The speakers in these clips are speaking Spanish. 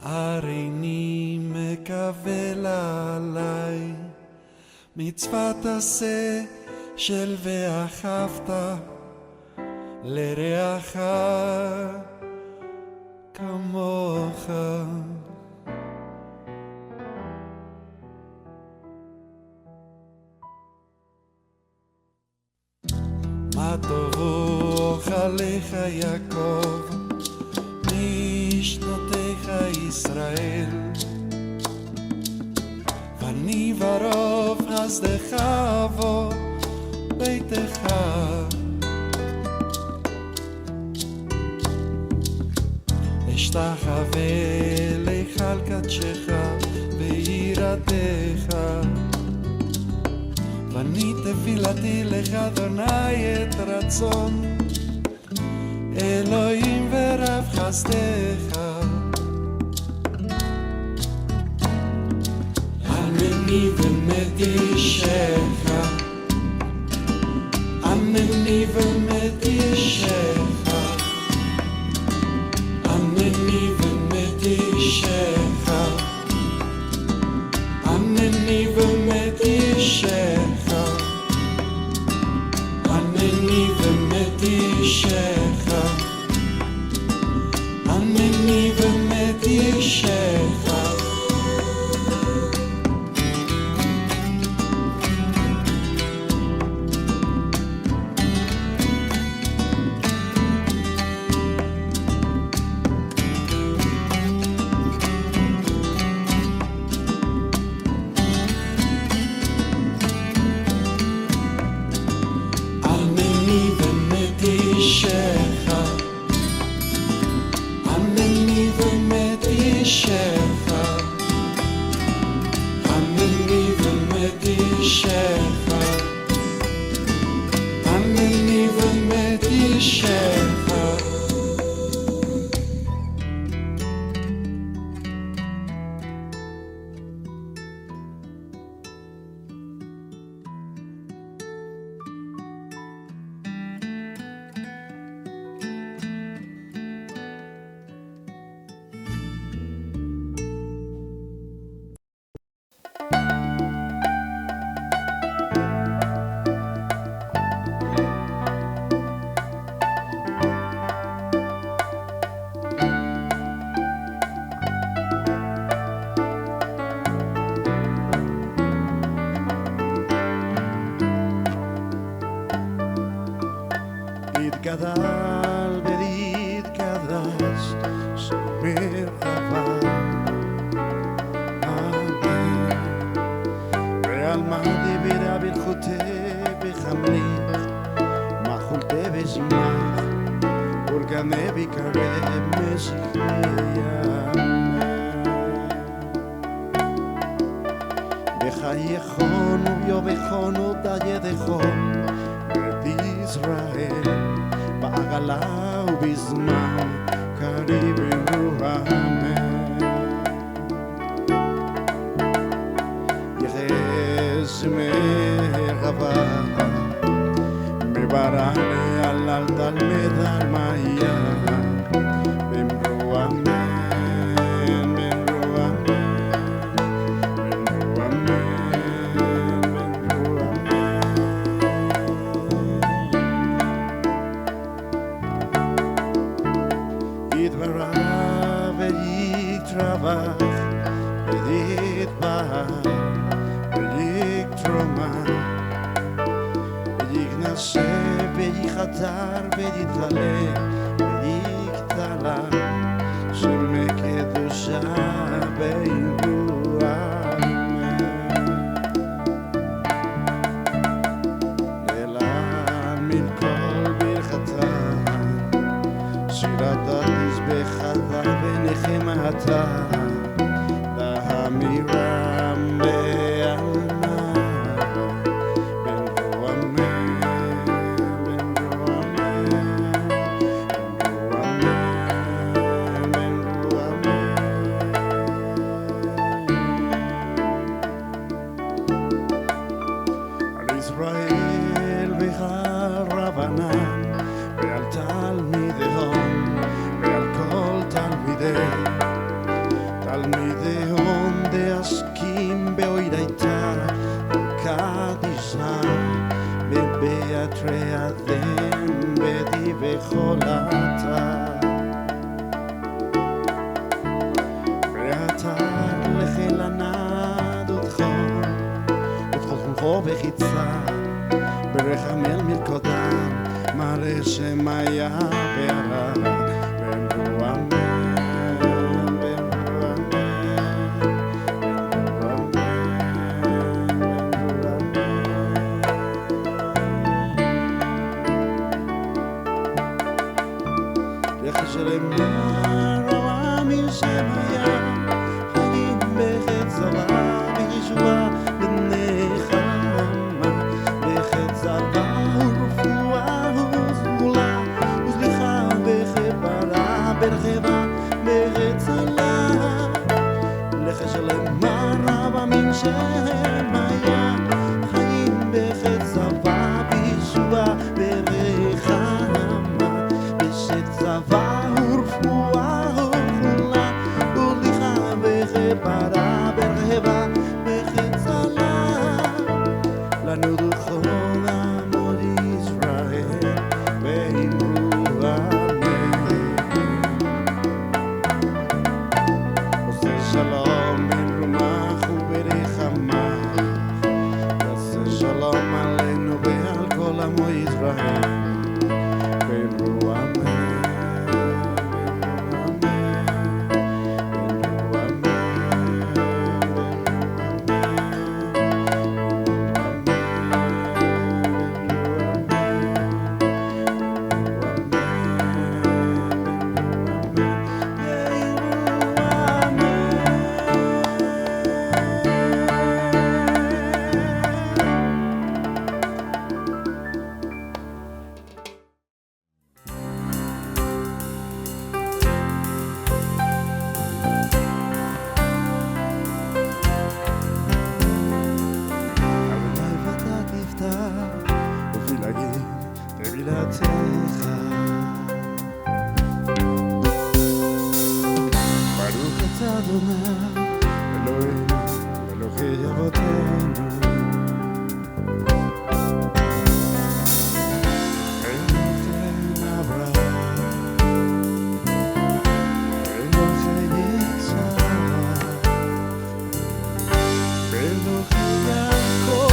הריני מקבל עליי מצוות עשה של ואהבת לרעך כמוך. מה טובו אוכליך יעקב משנותיך ישראל, ואני ברוב חסדך אבוא ביתך. אשתחווה להיכל קדשך ביראתך, ואני תפילתי לך אדוני את רצון אלוהים ורב חסדך. ענני ומתישך, ענני ומתישך, ענני ומתישך, ענני ומתישך, ענני ומתישך, ענני ומתישך. גדל והתקדש שמר חבל אמן ועל מה דיברה ברכותי בחמליך מחולתי וזמח ולגנה בקרב משיחיה בחייכון וביובכון ובידכון בית ישראל בעגלה ובזמן קריב אמן. יחס מרחבה מברעני על תלמד על מאיה במרו אמן במרו אמן במרו אמן במרו אמן. יתברא ויתרווח ויתבהר ויקטרומה ויגנשא ויחתר ויתעלה ויקטלה שמי קדושה באמרו אמן. להעמיד כל ברכתה שירת המזבחה ונחמתה להמירם בעלמא במרו אמן במרו אמן במרו אמן במרו אמן. על ישראל ועל רבנן ועל תלמידיהם ועל כל תלמידי תלמידיון דעסקים באוירייתא קדישא בבאתרי אדם בדי וחולתה ואתה לחילנה דודכו ודחו בחיצה ברחמל מלכודם מראה שמיה בערה ואמרו אמן שלמר העמים שמיה חיים בחצבה בישועה בנחמה בחצבה ורפואה וסגולה וסליחה בכפרה ברחבה בחצלה לך שלמר העמים שמיה חיים בחצבה בישועה בנחמה צבא ורפואה וכולה וליכה וכפרה ברחבה וחצלה לנו דרכו לעמוד ישראל ואמרו אמן עושה שלום ברומך וברחמה עושה שלום עלינו ועל כל עמו ישראל ואמרו אמן תפילתך ברוך אתה אדוני אלוהינו אלוהי אבותינו אלוהי אברהם אלוהי יצחק אלוהי יעקב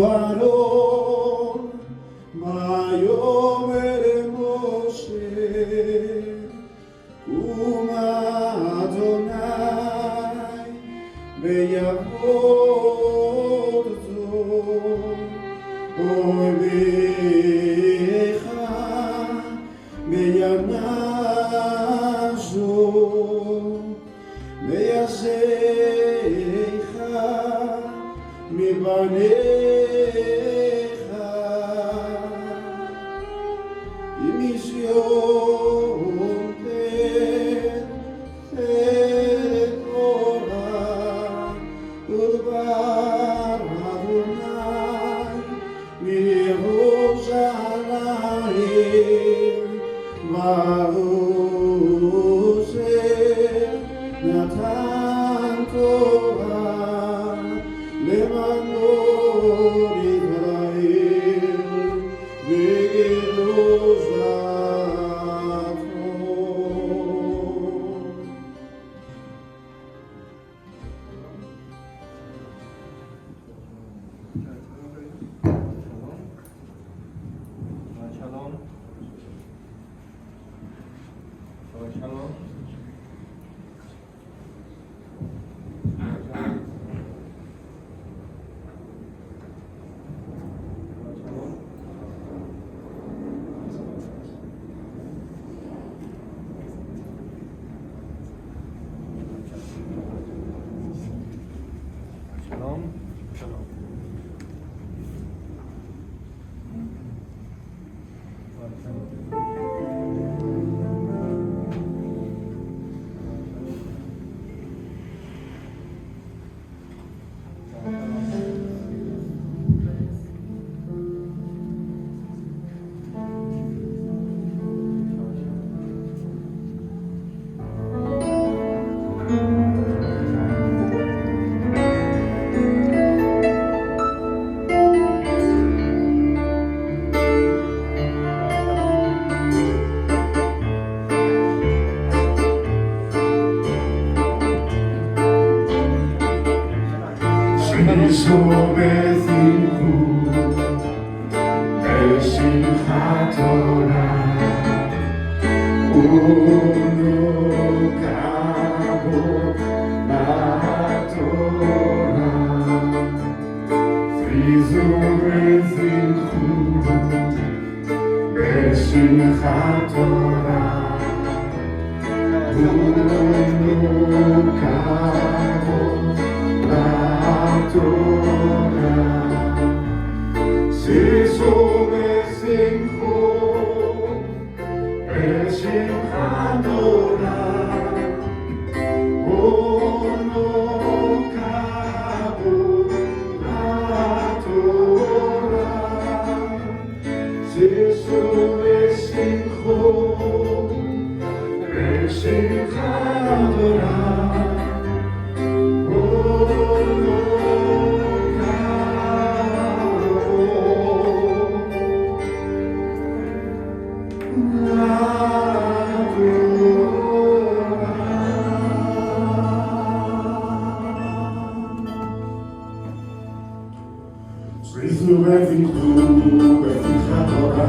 Soaron, Mayomer Moshe, Uma Adonai, Beyavorto, Oy Becha, Beyanazo, Beyazecha, Mibanecha, Imisyon Torah, Udbar Adonai, Miroshalayim, Ma'ozer, Natan Torah, Lemanor Israel, Ve'elozato. Shalom. Shalom. Shalom. Shalom. Sobezinku, Simchat Torah, Kavod LaTorah, Frizu וזמחו, בשמחת תורה,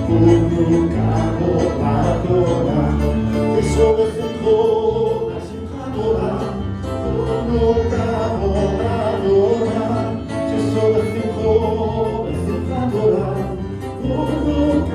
כבוד לתורה, שישו ושמחו, בשמחת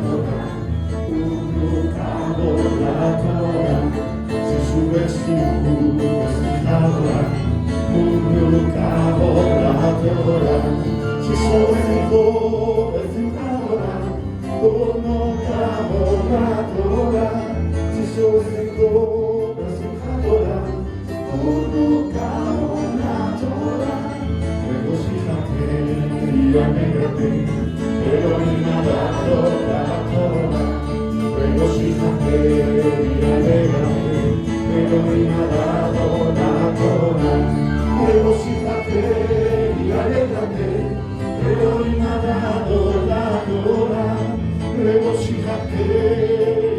תורה, כבוד לתורה, שישו ושמחו, בשמחת תורה. Oh, שמחו בשמחת תורה, ובוקעונה תורה, regocíjate y alégrate, Elohim adado la Torah. Regocíjate y alégrate, Elohim adado la Torah. Regocíjate y alégrate, Elohim adado la Torah. Regocíjate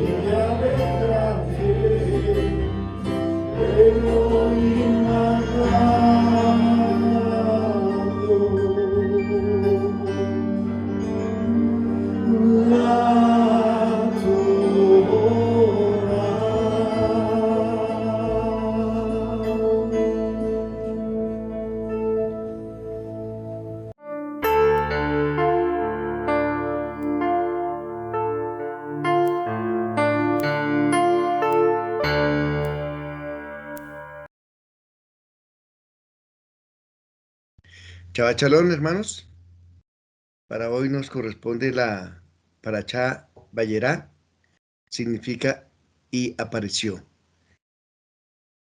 y alégrate, Elohim Shabbat Shalom, hermanos. Para hoy nos corresponde la Parashá Vayera, significa y apareció.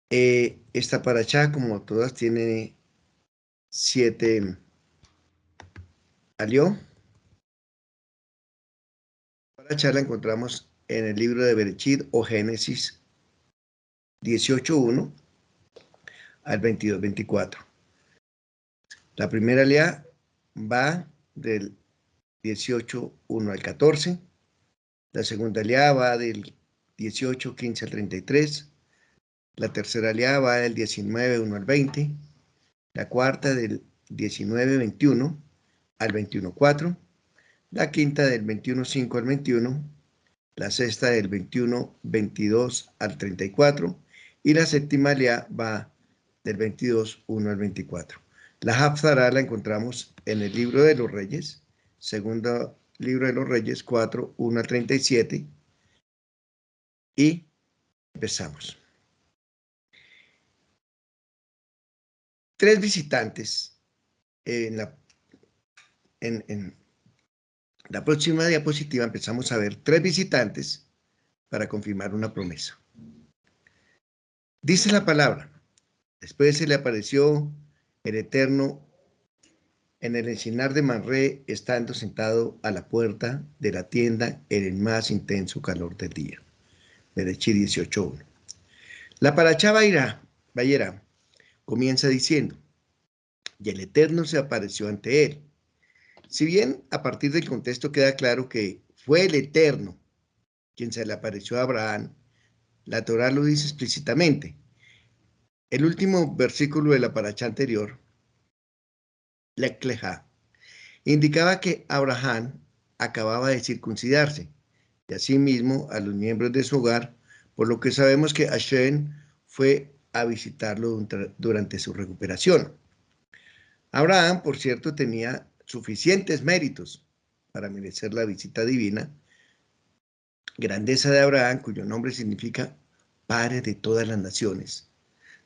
Esta Parashá, como todas, tiene 7 alió. La Parashá la encontramos en el libro de Bereshit o Génesis 18:1 al 22:24. La primera aliá va del 18:1 al 14. La segunda aliá va del 18:15 al 33. La tercera aliá va del 19:1 al 20. La cuarta del 19:21 al 21:4. La quinta del 21:5 al 21. La sexta del 21:22 al 34. Y la séptima aliá va del 22:1 al 24. La Haftará la encontramos en el libro de los Reyes, segundo libro de los Reyes, 4:1 al 37. Y empezamos. 3 visitantes. En la próxima diapositiva empezamos a ver 3 visitantes para confirmar una promesa. Dice la palabra: después se le apareció el Eterno en el encinar de Manré, estando sentado a la puerta de la tienda en el más intenso calor del día. Bereshit 18:1. La Parashá Vayera comienza diciendo: y el Eterno se apareció ante él. Si bien a partir del contexto queda claro que fue el Eterno quien se le apareció a Abraham, la Torá lo dice explícitamente. El último versículo de la Parashá anterior, Lech Lecha, indicaba que Abraham acababa de circuncidarse, y asimismo a los miembros de su hogar, por lo que sabemos que Hashem fue a visitarlo durante su recuperación. Abraham, por cierto, tenía suficientes méritos para merecer la visita divina. Grandeza de Abraham, cuyo nombre significa Padre de todas las naciones.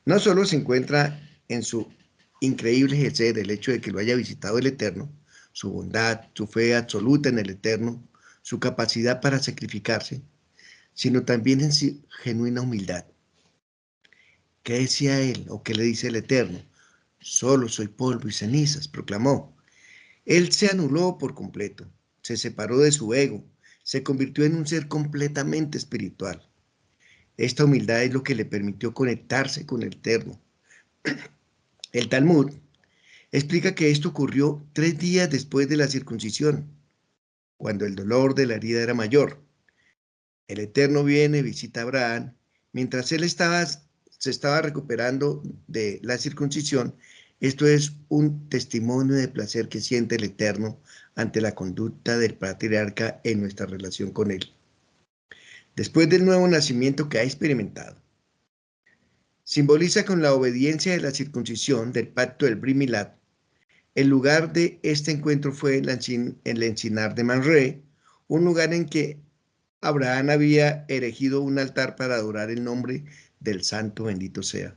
No solo se encuentra en su increíble gesed el hecho de que lo haya visitado el Eterno, su bondad, su fe absoluta en el Eterno, su capacidad para sacrificarse, sino también en su genuina humildad. ¿Qué decía él o qué le dice el Eterno? Solo soy polvo y cenizas, proclamó. Él se anuló por completo, se separó de su ego, se convirtió en un ser completamente espiritual. Esta humildad es lo que le permitió conectarse con el Eterno. El Talmud explica que esto ocurrió 3 días después de la circuncisión, cuando el dolor de la herida era mayor. El Eterno viene, visita a Abraham, mientras él se estaba recuperando de la circuncisión. Esto es un testimonio de placer que siente el Eterno ante la conducta del patriarca en nuestra relación con él. Después del nuevo nacimiento que ha experimentado, simboliza con la obediencia de la circuncisión del pacto del Brit Milá. El lugar de este encuentro fue el encinar de Manré, un lugar en que Abraham había erigido un altar para adorar el nombre del santo bendito sea.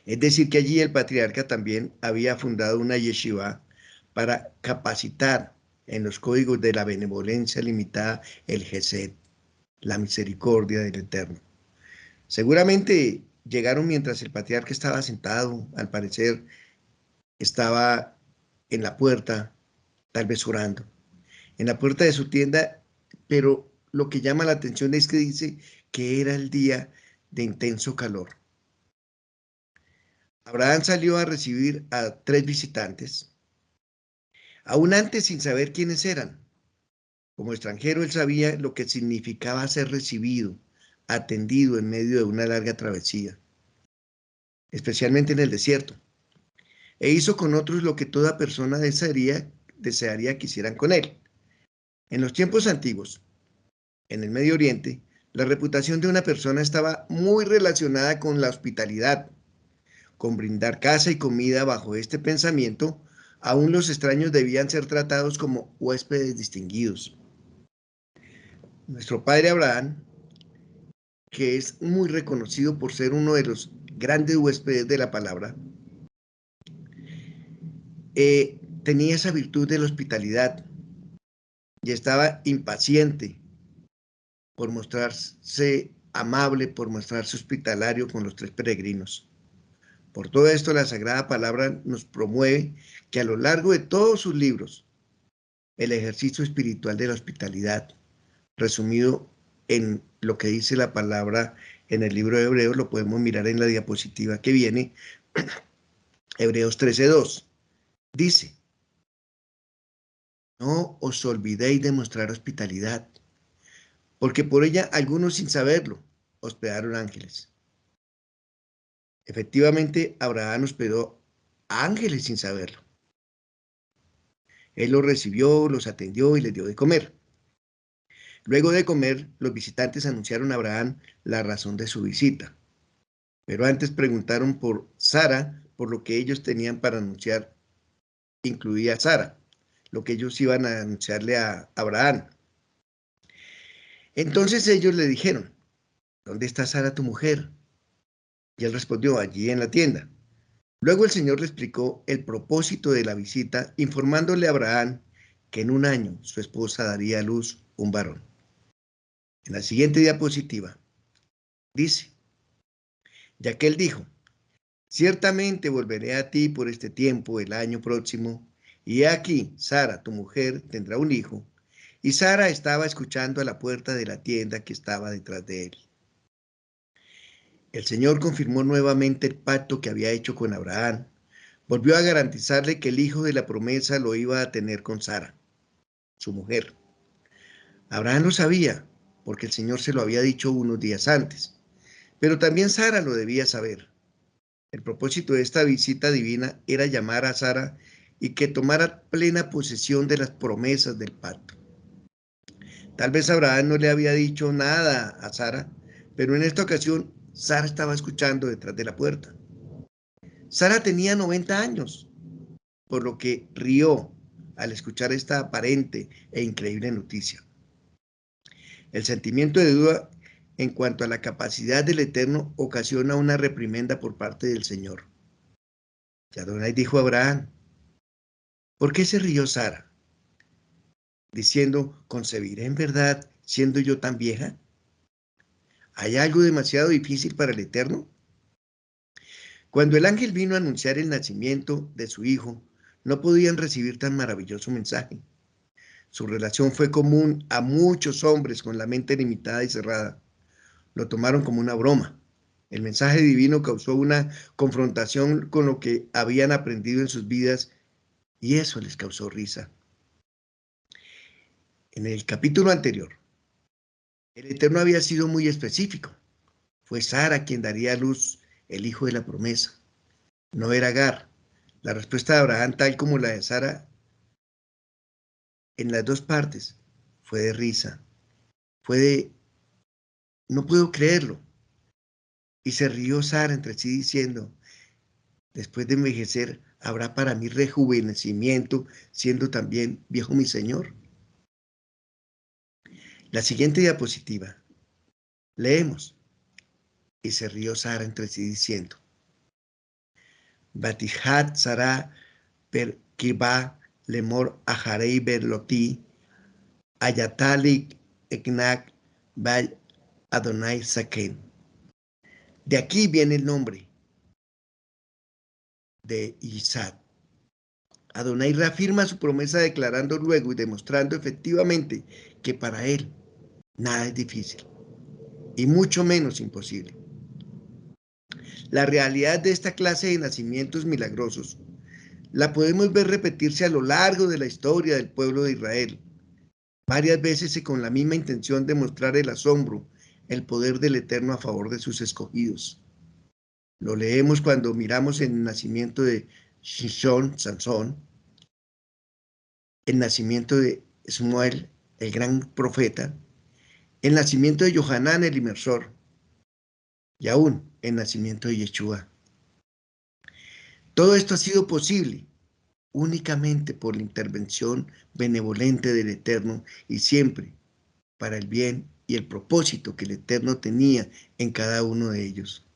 Es decir, que allí el patriarca también había fundado una yeshiva para capacitar en los códigos de la benevolencia limitada, el Gesed, la misericordia del Eterno. Seguramente llegaron mientras el patriarca estaba sentado, al parecer estaba en la puerta, tal vez orando, en la puerta de su tienda, pero lo que llama la atención es que dice que era el día de intenso calor. Abraham salió a recibir a 3 visitantes, aún antes sin saber quiénes eran. Como extranjero, él sabía lo que significaba ser recibido, atendido en medio de una larga travesía, especialmente en el desierto. E hizo con otros lo que toda persona desearía que hicieran con él. En los tiempos antiguos, en el Medio Oriente, la reputación de una persona estaba muy relacionada con la hospitalidad, con brindar casa y comida. Bajo este pensamiento, aún los extraños debían ser tratados como huéspedes distinguidos. Nuestro padre Abraham, que es muy reconocido por ser uno de los grandes huéspedes de la palabra, tenía esa virtud de la hospitalidad y estaba impaciente por mostrarse amable, por mostrarse hospitalario con los 3 peregrinos. Por todo esto, la Sagrada Palabra nos promueve que a lo largo de todos sus libros, el ejercicio espiritual de la hospitalidad, resumido en lo que dice la palabra en el libro de Hebreos, lo podemos mirar en la diapositiva que viene, Hebreos 13:2. Dice: no os olvidéis de mostrar hospitalidad, porque por ella algunos sin saberlo hospedaron ángeles. Efectivamente, Abraham hospedó a ángeles sin saberlo. Él los recibió, los atendió y les dio de comer. Luego de comer, los visitantes anunciaron a Abraham la razón de su visita. Pero antes preguntaron por Sara, por lo que ellos tenían para anunciar, incluía a Sara, lo que ellos iban a anunciarle a Abraham. Entonces ellos le dijeron: ¿dónde está Sara tu mujer? Y él respondió: allí en la tienda. Luego el Señor le explicó el propósito de la visita, informándole a Abraham que en un año su esposa daría a luz un varón. En la siguiente diapositiva dice: ya que él dijo: ciertamente volveré a ti por este tiempo el año próximo, y he aquí, Sara, tu mujer, tendrá un hijo. Y Sara estaba escuchando a la puerta de la tienda que estaba detrás de él. El Señor confirmó nuevamente el pacto que había hecho con Abraham. Volvió a garantizarle que el hijo de la promesa lo iba a tener con Sara, su mujer. Abraham lo sabía, porque el Señor se lo había dicho unos días antes, pero también Sara lo debía saber. El propósito de esta visita divina era llamar a Sara y que tomara plena posesión de las promesas del pacto. Tal vez Abraham no le había dicho nada a Sara, pero en esta ocasión Sara estaba escuchando detrás de la puerta. Sara tenía 90 años, por lo que rió al escuchar esta aparente e increíble noticia. El sentimiento de duda en cuanto a la capacidad del Eterno ocasiona una reprimenda por parte del Señor. Y Adonai dijo a Abraham: ¿por qué se rió Sara? Diciendo: ¿concebiré en verdad siendo yo tan vieja? ¿Hay algo demasiado difícil para el Eterno? Cuando el ángel vino a anunciar el nacimiento de su hijo, no podían recibir tan maravilloso mensaje. Su relación fue común a muchos hombres con la mente limitada y cerrada. Lo tomaron como una broma. El mensaje divino causó una confrontación con lo que habían aprendido en sus vidas y eso les causó risa. En el capítulo anterior, el Eterno había sido muy específico. Fue Sara quien daría a luz el hijo de la promesa. No era Agar. La respuesta de Abraham, tal como la de Sara, en las dos partes, fue de risa. Fue de: no puedo creerlo. Y se rió Sara entre sí diciendo: después de envejecer, ¿habrá para mí rejuvenecimiento, siendo también viejo mi Señor? La siguiente diapositiva. Leemos: y se rió Sara entre sí diciendo: Batijat Sara per kiba lemor ajarei berloti ayatalik eknak Baal Adonai Zaken. De aquí viene el nombre de Isaac. Adonai reafirma su promesa declarando luego y demostrando efectivamente que para él nada es difícil y mucho menos imposible. La realidad de esta clase de nacimientos milagrosos la podemos ver repetirse a lo largo de la historia del pueblo de Israel, varias veces y con la misma intención de mostrar el asombro, el poder del Eterno a favor de sus escogidos. Lo leemos cuando miramos el nacimiento de Shishon, Sansón, el nacimiento de Smuel, el gran profeta, el nacimiento de Yohanan, el inmersor, y aún el nacimiento de Yeshua. Todo esto ha sido posible únicamente por la intervención benevolente del Eterno y siempre para el bien y el propósito que el Eterno tenía en cada uno de ellos.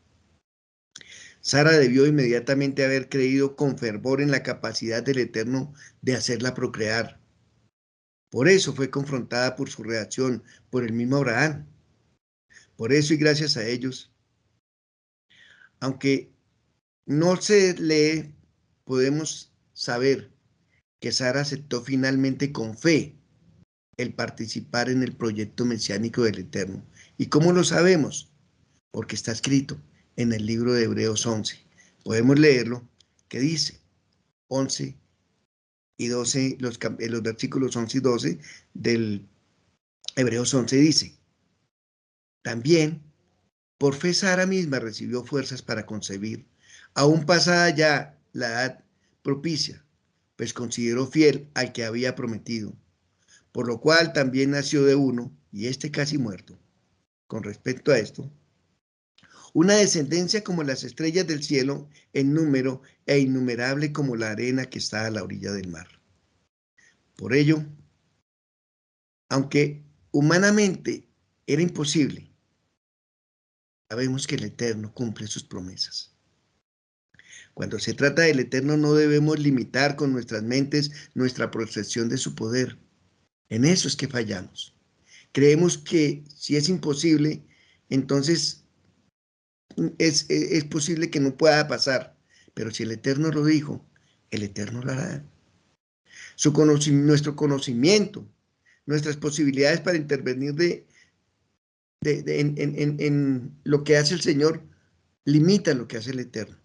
Sara debió inmediatamente haber creído con fervor en la capacidad del Eterno de hacerla procrear. Por eso fue confrontada por su reacción por el mismo Abraham. Por eso y gracias a ellos, aunque no se lee, podemos saber que Sara aceptó finalmente con fe el participar en el proyecto mesiánico del Eterno. ¿Y cómo lo sabemos? Porque está escrito en el libro de Hebreos 11. Podemos leerlo, que dice 11 y 12, los versículos 11 y 12 del Hebreos 11 dice: también por fe Sara misma recibió fuerzas para concebir, aún pasada ya la edad propicia, pues consideró fiel al que había prometido, por lo cual también nació de uno, y este casi muerto. Con respecto a esto, una descendencia como las estrellas del cielo en número e innumerable como la arena que está a la orilla del mar. Por ello, aunque humanamente era imposible, sabemos que el Eterno cumple sus promesas. Cuando se trata del Eterno no debemos limitar con nuestras mentes nuestra percepción de su poder. En eso es que fallamos. Creemos que si es imposible, entonces es posible que no pueda pasar. Pero si el Eterno lo dijo, el Eterno lo hará. Nuestro conocimiento, nuestras posibilidades para intervenir en lo que hace el Señor, limitan lo que hace el Eterno.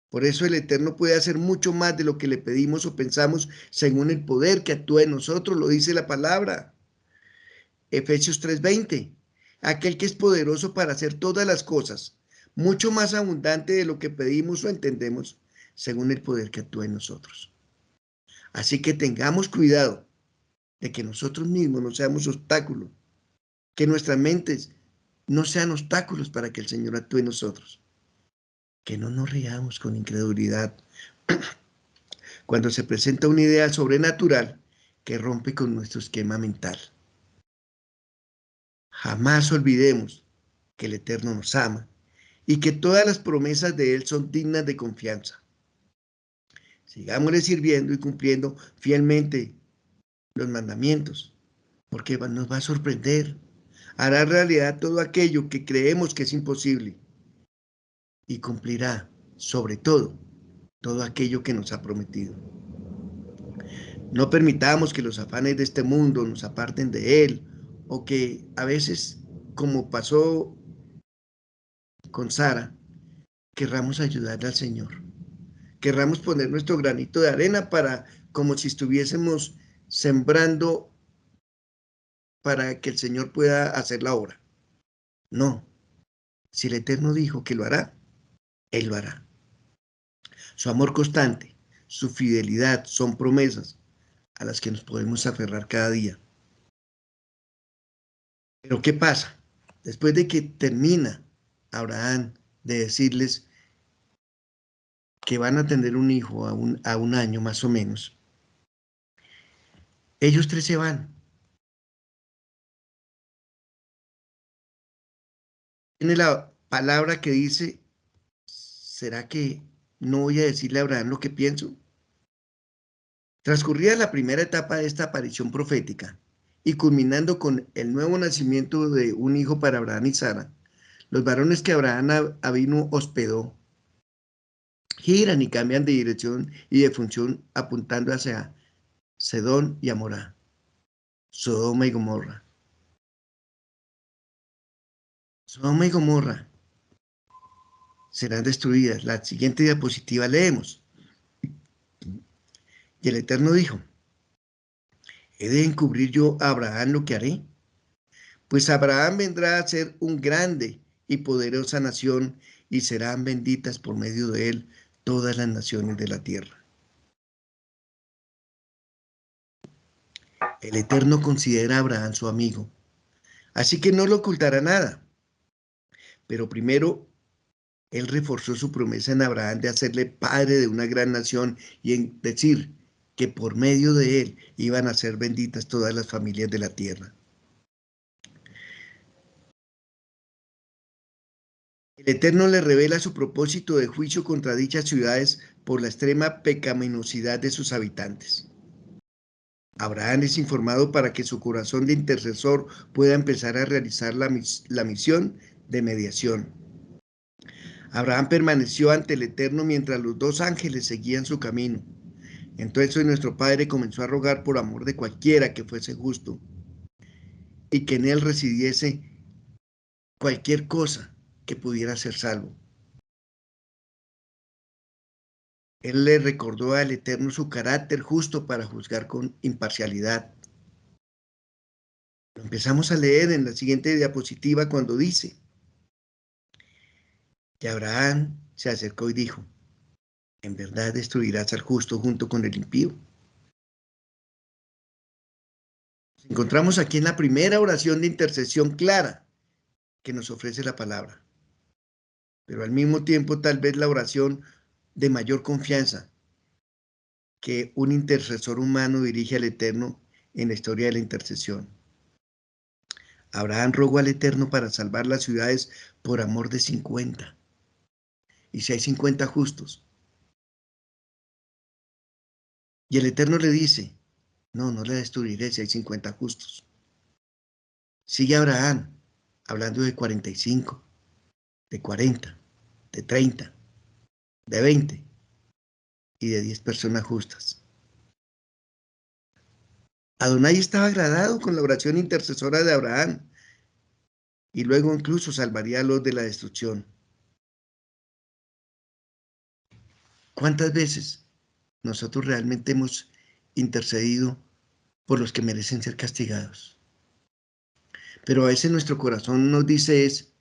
Por eso el Eterno puede hacer mucho más de lo que le pedimos o pensamos según el poder que actúa en nosotros, lo dice la palabra. Efesios 3:20. Aquel que es poderoso para hacer todas las cosas, mucho más abundante de lo que pedimos o entendemos, según el poder que actúa en nosotros. Así que tengamos cuidado de que nosotros mismos no seamos obstáculos, que nuestras mentes no sean obstáculos para que el Señor actúe en nosotros. Que no nos riamos con incredulidad cuando se presenta una idea sobrenatural que rompe con nuestro esquema mental. Jamás olvidemos que el Eterno nos ama y que todas las promesas de Él son dignas de confianza. Sigámosle sirviendo y cumpliendo fielmente los mandamientos, porque nos va a sorprender. Hará realidad todo aquello que creemos que es imposible y cumplirá, sobre todo aquello que nos ha prometido. No permitamos que los afanes de este mundo nos aparten de Él, o que a veces, como pasó con Sara, querramos ayudarle al Señor. Querramos poner nuestro granito de arena como si estuviésemos sembrando para que el Señor pueda hacer la obra. No, si el Eterno dijo que lo hará, Él lo hará. Su amor constante, su fidelidad son promesas a las que nos podemos aferrar cada día. Pero ¿qué pasa? Después de que termina Abraham de decirles que van a tener un hijo a un año más o menos, ellos tres se van. Tiene la palabra que dice: ¿será que no voy a decirle a Abraham lo que pienso? Transcurrida la primera etapa de esta aparición profética, y culminando con el nuevo nacimiento de un hijo para Abraham y Sara, los varones que Abraham Avinu hospedó giran y cambian de dirección y de función apuntando hacia Sedón y Amorá, Sodoma y Gomorra. Sodoma y Gomorra serán destruidas. La siguiente diapositiva leemos. Y el Eterno dijo, ¿he de encubrir yo a Abraham lo que haré? Pues Abraham vendrá a ser un grande y poderosa nación y serán benditas por medio de él todas las naciones de la tierra. El Eterno considera a Abraham su amigo, así que no le ocultará nada. Pero primero, él reforzó su promesa en Abraham de hacerle padre de una gran nación y en decir que por medio de él iban a ser benditas todas las familias de la tierra. El Eterno le revela su propósito de juicio contra dichas ciudades por la extrema pecaminosidad de sus habitantes. Abraham es informado para que su corazón de intercesor pueda empezar a realizar la misión de mediación. Abraham permaneció ante el Eterno mientras los dos ángeles seguían su camino. Entonces nuestro Padre comenzó a rogar por amor de cualquiera que fuese justo y que en él residiese cualquier cosa que pudiera ser salvo. Él le recordó al Eterno su carácter justo para juzgar con imparcialidad. Lo empezamos a leer en la siguiente diapositiva cuando dice que Abraham se acercó y dijo, ¿en verdad destruirás al justo junto con el impío? Nos encontramos aquí en la primera oración de intercesión clara que nos ofrece la palabra, pero al mismo tiempo tal vez la oración de mayor confianza que un intercesor humano dirige al Eterno en la historia de la intercesión. Abraham rogó al Eterno para salvar las ciudades por amor de 50. Y si hay 50 justos. Y el Eterno le dice, no, no le destruiré si hay 50 justos. Sigue Abraham hablando de 45, de 40, de 30, de 20 y de 10 personas justas. Adonai estaba agradado con la oración intercesora de Abraham y luego incluso salvaría a los de la destrucción. ¿Cuántas veces nosotros realmente hemos intercedido por los que merecen ser castigados? Pero a veces nuestro corazón nos dice es,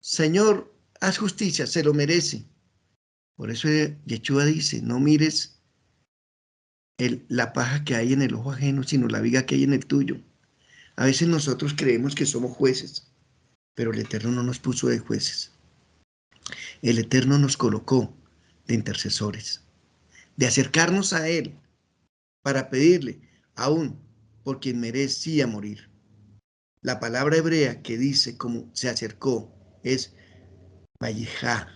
Señor, haz justicia, se lo merece. Por eso Yeshua dice, no mires la paja que hay en el ojo ajeno, sino la viga que hay en el tuyo. A veces nosotros creemos que somos jueces, pero el Eterno no nos puso de jueces. El Eterno nos colocó de intercesores, de acercarnos a Él para pedirle, aún por quien merecía morir. La palabra hebrea que dice cómo se acercó es Vayijá.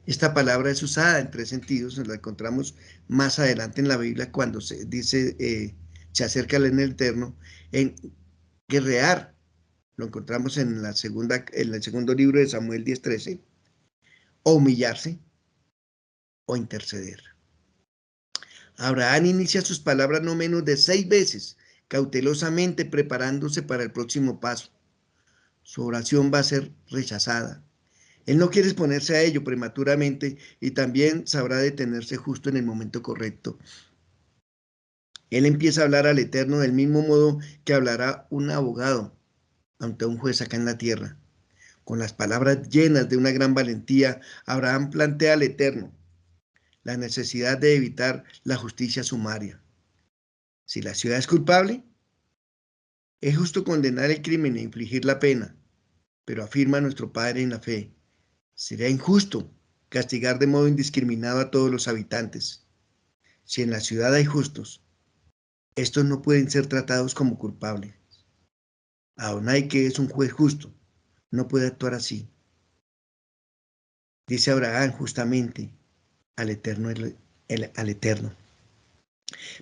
Esta palabra es usada en 3 sentidos, nos la encontramos más adelante en la Biblia cuando se dice se acerca al Eterno, en guerrear, lo encontramos en el segundo libro de Samuel 10:13, o humillarse, o interceder. Abraham inicia sus palabras no menos de 6 veces, cautelosamente preparándose para el próximo paso. Su oración va a ser rechazada. Él no quiere exponerse a ello prematuramente y también sabrá detenerse justo en el momento correcto. Él empieza a hablar al Eterno del mismo modo que hablará un abogado ante un juez acá en la tierra. Con las palabras llenas de una gran valentía, Abraham plantea al Eterno la necesidad de evitar la justicia sumaria. Si la ciudad es culpable, es justo condenar el crimen e infligir la pena, pero afirma nuestro Padre en la fe, sería injusto castigar de modo indiscriminado a todos los habitantes. Si en la ciudad hay justos, estos no pueden ser tratados como culpables. Adonai, que es un juez justo, no puede actuar así. Dice Abraham justamente al Eterno, al Eterno.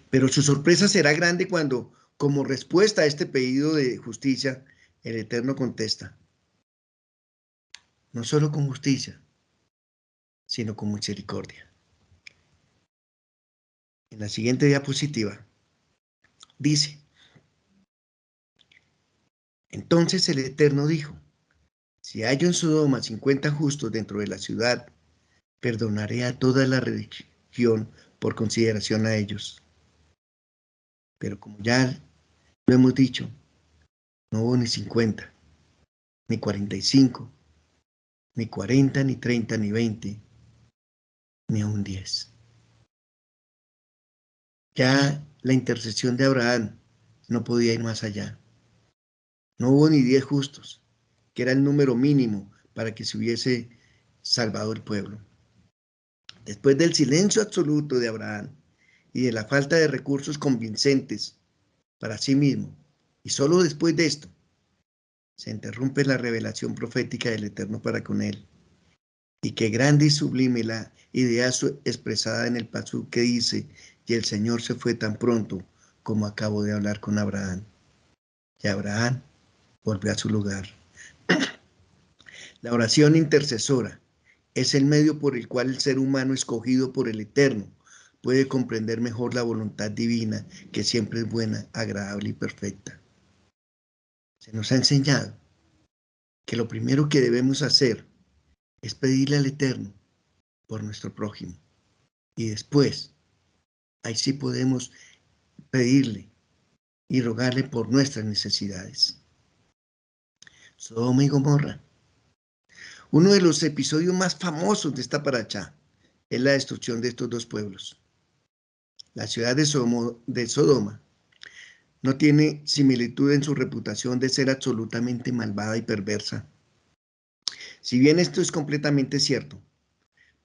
Pero su sorpresa será grande cuando Como respuesta a este pedido de justicia, el Eterno contesta, no solo con justicia, sino con misericordia. En la siguiente diapositiva dice, entonces el Eterno dijo, si hallo en Sodoma 50 justos dentro de la ciudad, perdonaré a toda la región por consideración a ellos. Pero como ya lo hemos dicho, no hubo ni 50, ni 45, ni 40, ni 30, ni 20, ni aún 10. Ya la intercesión de Abraham no podía ir más allá. No hubo ni 10 justos, que era el número mínimo para que se hubiese salvado el pueblo. Después del silencio absoluto de Abraham y de la falta de recursos convincentes para sí mismo, y solo después de esto, se interrumpe la revelación profética del Eterno para con él. Y qué grande y sublime la idea expresada en el pasú que dice, y el Señor se fue tan pronto como acabo de hablar con Abraham. Y Abraham volvió a su lugar. La oración intercesora es el medio por el cual el ser humano escogido por el Eterno puede comprender mejor la voluntad divina, que siempre es buena, agradable y perfecta. Se nos ha enseñado que lo primero que debemos hacer es pedirle al Eterno por nuestro prójimo. Y después, ahí sí podemos pedirle y rogarle por nuestras necesidades. Sodoma y Gomorra. Uno de los episodios más famosos de esta parashá es la destrucción de estos dos pueblos. La ciudad de Sodoma no tiene similitud en su reputación de ser absolutamente malvada y perversa. Si bien esto es completamente cierto,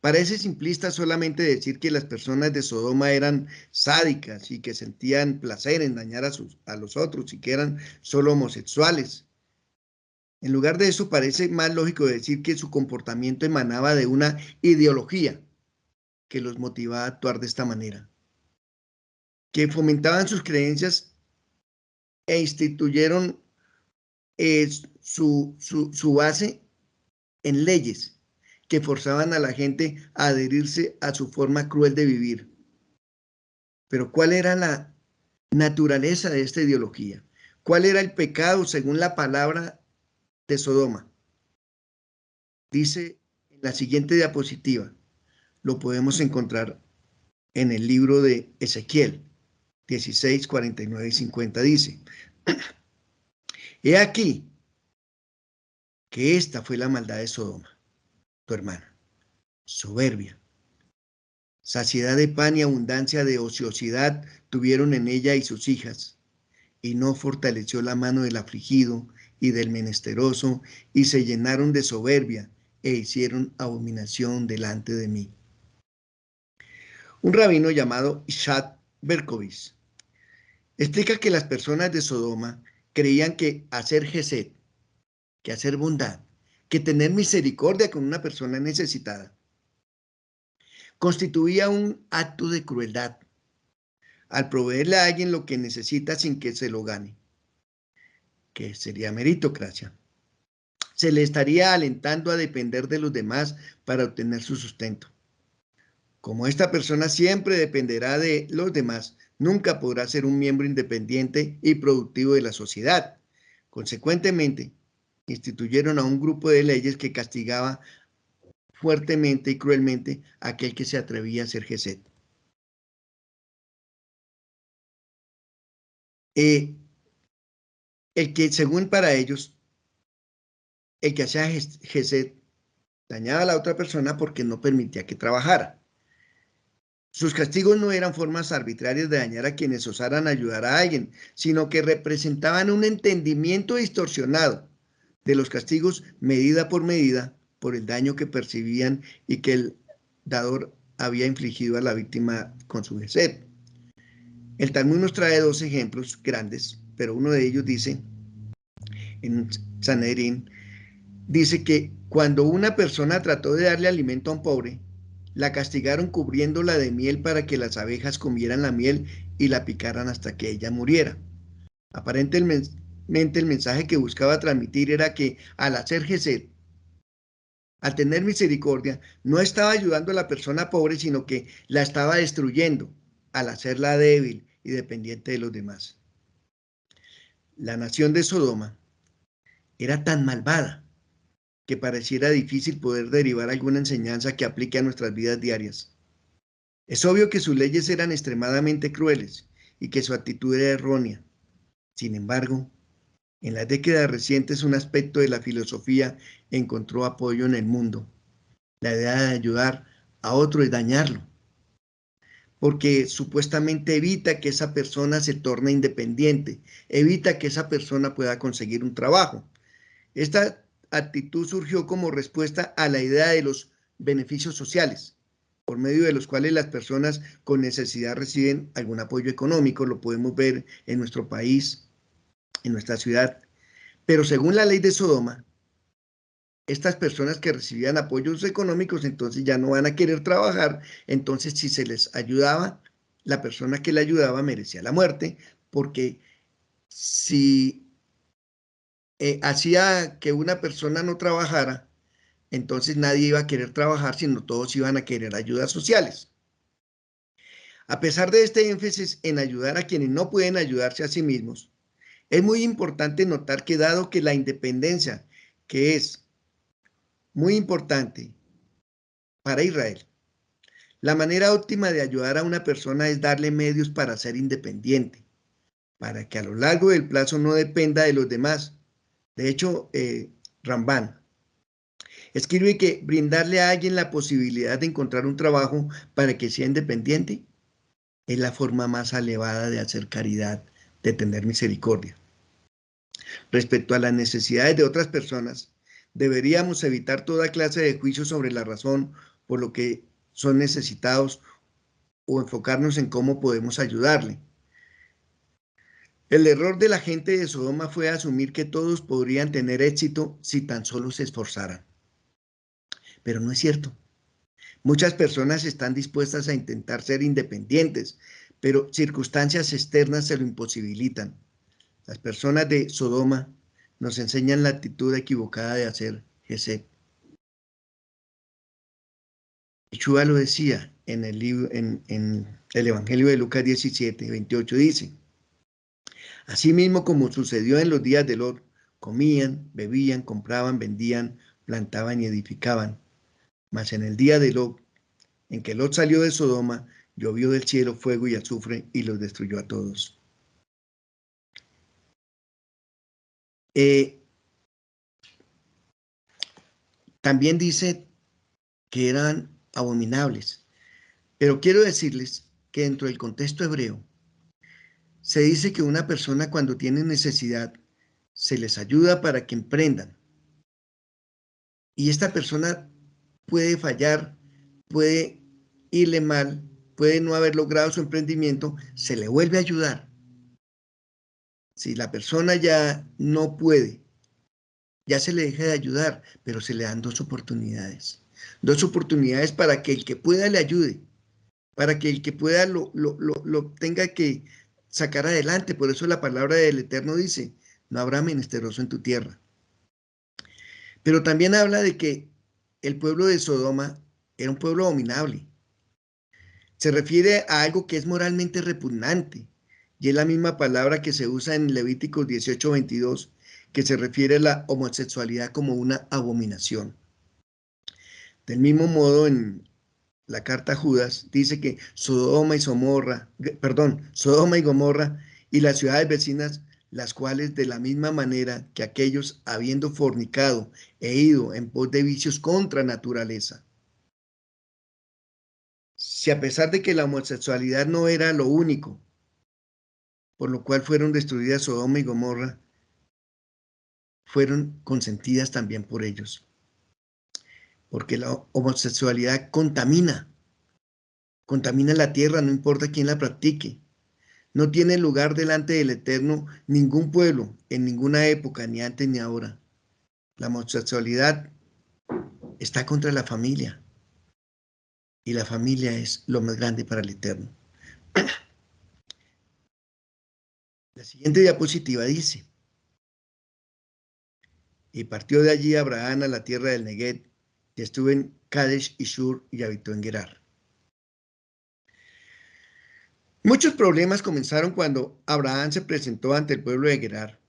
parece simplista solamente decir que las personas de Sodoma eran sádicas y que sentían placer en dañar a los otros y que eran solo homosexuales. En lugar de eso, parece más lógico decir que su comportamiento emanaba de una ideología que los motivaba a actuar de esta manera, que fomentaban sus creencias e instituyeron su base en leyes que forzaban a la gente a adherirse a su forma cruel de vivir. Pero ¿cuál era la naturaleza de esta ideología? ¿Cuál era el pecado según la palabra de Sodoma? Dice en la siguiente diapositiva, lo podemos encontrar en el libro de Ezequiel 16, 49 y 50, dice, he aquí que esta fue la maldad de Sodoma, tu hermana, soberbia, saciedad de pan y abundancia de ociosidad tuvieron en ella y sus hijas, y no fortaleció la mano del afligido y del menesteroso, y se llenaron de soberbia e hicieron abominación delante de mí. Un rabino llamado Ishad Berkovich explica que las personas de Sodoma creían que hacer gesed, que hacer bondad, que tener misericordia con una persona necesitada, constituía un acto de crueldad al proveerle a alguien lo que necesita sin que se lo gane, que sería meritocracia. Se le estaría alentando a depender de los demás para obtener su sustento. Como esta persona siempre dependerá de los demás, nunca podrá ser un miembro independiente y productivo de la sociedad. Consecuentemente, instituyeron a un grupo de leyes que castigaba fuertemente y cruelmente a aquel que se atrevía a hacer gesed. El que, según para ellos, el que hacía gesed dañaba a la otra persona porque no permitía que trabajara. Sus castigos no eran formas arbitrarias de dañar a quienes osaran ayudar a alguien, sino que representaban un entendimiento distorsionado de los castigos medida por el daño que percibían y que el dador había infligido a la víctima con su gesed. El Talmud nos trae dos ejemplos grandes, pero uno de ellos dice, en Sanedrín, dice que cuando una persona trató de darle alimento a un pobre, la castigaron cubriéndola de miel para que las abejas comieran la miel y la picaran hasta que ella muriera. Aparentemente el mensaje que buscaba transmitir era que al hacer Gesed, al tener misericordia, no estaba ayudando a la persona pobre, sino que la estaba destruyendo al hacerla débil y dependiente de los demás. La nación de Sodoma era tan malvada que pareciera difícil poder derivar alguna enseñanza que aplique a nuestras vidas diarias. Es obvio que sus leyes eran extremadamente crueles y que su actitud era errónea. Sin embargo, en las décadas recientes un aspecto de la filosofía encontró apoyo en el mundo. La idea de ayudar a otro es dañarlo, porque supuestamente evita que esa persona se torne independiente, evita que esa persona pueda conseguir un trabajo. Esta actitud surgió como respuesta a la idea de los beneficios sociales, por medio de los cuales las personas con necesidad reciben algún apoyo económico. Lo podemos ver en nuestro país, en nuestra ciudad. Pero según la ley de Sodoma, estas personas que recibían apoyos económicos entonces ya no van a querer trabajar. Entonces, si se les ayudaba, la persona que le ayudaba merecía la muerte, porque si hacía que una persona no trabajara, entonces nadie iba a querer trabajar, sino todos iban a querer ayudas sociales. A pesar de este énfasis en ayudar a quienes no pueden ayudarse a sí mismos, es muy importante notar que dado que la independencia, que es muy importante para Israel, la manera óptima de ayudar a una persona es darle medios para ser independiente, para que a lo largo del plazo no dependa de los demás. De hecho, Ramban escribe que brindarle a alguien la posibilidad de encontrar un trabajo para que sea independiente es la forma más elevada de hacer caridad, de tener misericordia. Respecto a las necesidades de otras personas, deberíamos evitar toda clase de juicios sobre la razón por lo que son necesitados o enfocarnos en cómo podemos ayudarle. El error de la gente de Sodoma fue asumir que todos podrían tener éxito si tan solo se esforzaran. Pero no es cierto. Muchas personas están dispuestas a intentar ser independientes, pero circunstancias externas se lo imposibilitan. Las personas de Sodoma nos enseñan la actitud equivocada de hacer Gesed. Yeshua lo decía en el libro, en el Evangelio de Lucas 17:28, dice: asimismo como sucedió en los días de Lot, comían, bebían, compraban, vendían, plantaban y edificaban. Mas en el día de Lot, en que Lot salió de Sodoma, llovió del cielo fuego y azufre y los destruyó a todos. También dice que eran abominables, pero quiero decirles que dentro del contexto hebreo se dice que una persona cuando tiene necesidad se les ayuda para que emprendan, y esta persona puede fallar, puede irle mal, puede no haber logrado su emprendimiento, se le vuelve a ayudar. Si la persona ya no puede, ya se le deja de ayudar, pero se le dan dos oportunidades. Dos oportunidades para que el que pueda le ayude, para que el que pueda lo tenga que sacar adelante. Por eso la palabra del Eterno dice: no habrá menesteroso en tu tierra. Pero también habla de que el pueblo de Sodoma era un pueblo abominable. Se refiere a algo que es moralmente repugnante, y es la misma palabra que se usa en Levíticos 18:22, que se refiere a la homosexualidad como una abominación. Del mismo modo, en la carta a Judas dice que Sodoma y Gomorra y las ciudades vecinas, las cuales de la misma manera que aquellos, habiendo fornicado e ido en pos de vicios contra naturaleza. Si a pesar de que la homosexualidad no era lo único por lo cual fueron destruidas Sodoma y Gomorra, fueron consentidas también por ellos, porque la homosexualidad contamina la tierra, no importa quién la practique. No tiene lugar delante del Eterno ningún pueblo, en ninguna época, ni antes ni ahora. La homosexualidad está contra la familia, y la familia es lo más grande para el Eterno. La siguiente diapositiva dice: y partió de allí Abraham a la tierra del Neguev, y estuvo en Kadesh y Shur, y habitó en Gerar. Muchos problemas comenzaron cuando Abraham se presentó ante el pueblo de Gerar,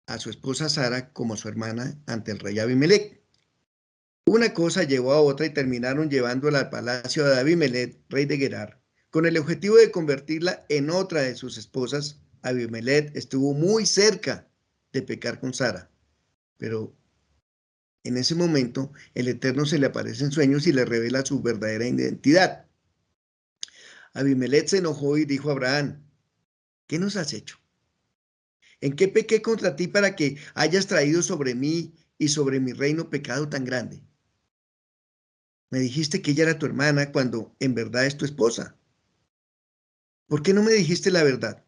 a su esposa Sara como su hermana ante el rey Abimelech. Una cosa llevó a otra y terminaron llevándola al palacio de Abimelech, rey de Gerar, con el objetivo de convertirla en otra de sus esposas. Abimelech estuvo muy cerca de pecar con Sara, pero en ese momento el Eterno se le aparece en sueños y le revela su verdadera identidad. Abimelech se enojó y dijo a Abraham: ¿qué nos has hecho? ¿En qué pequé contra ti para que hayas traído sobre mí y sobre mi reino pecado tan grande? Me dijiste que ella era tu hermana cuando en verdad es tu esposa. ¿Por qué no me dijiste la verdad?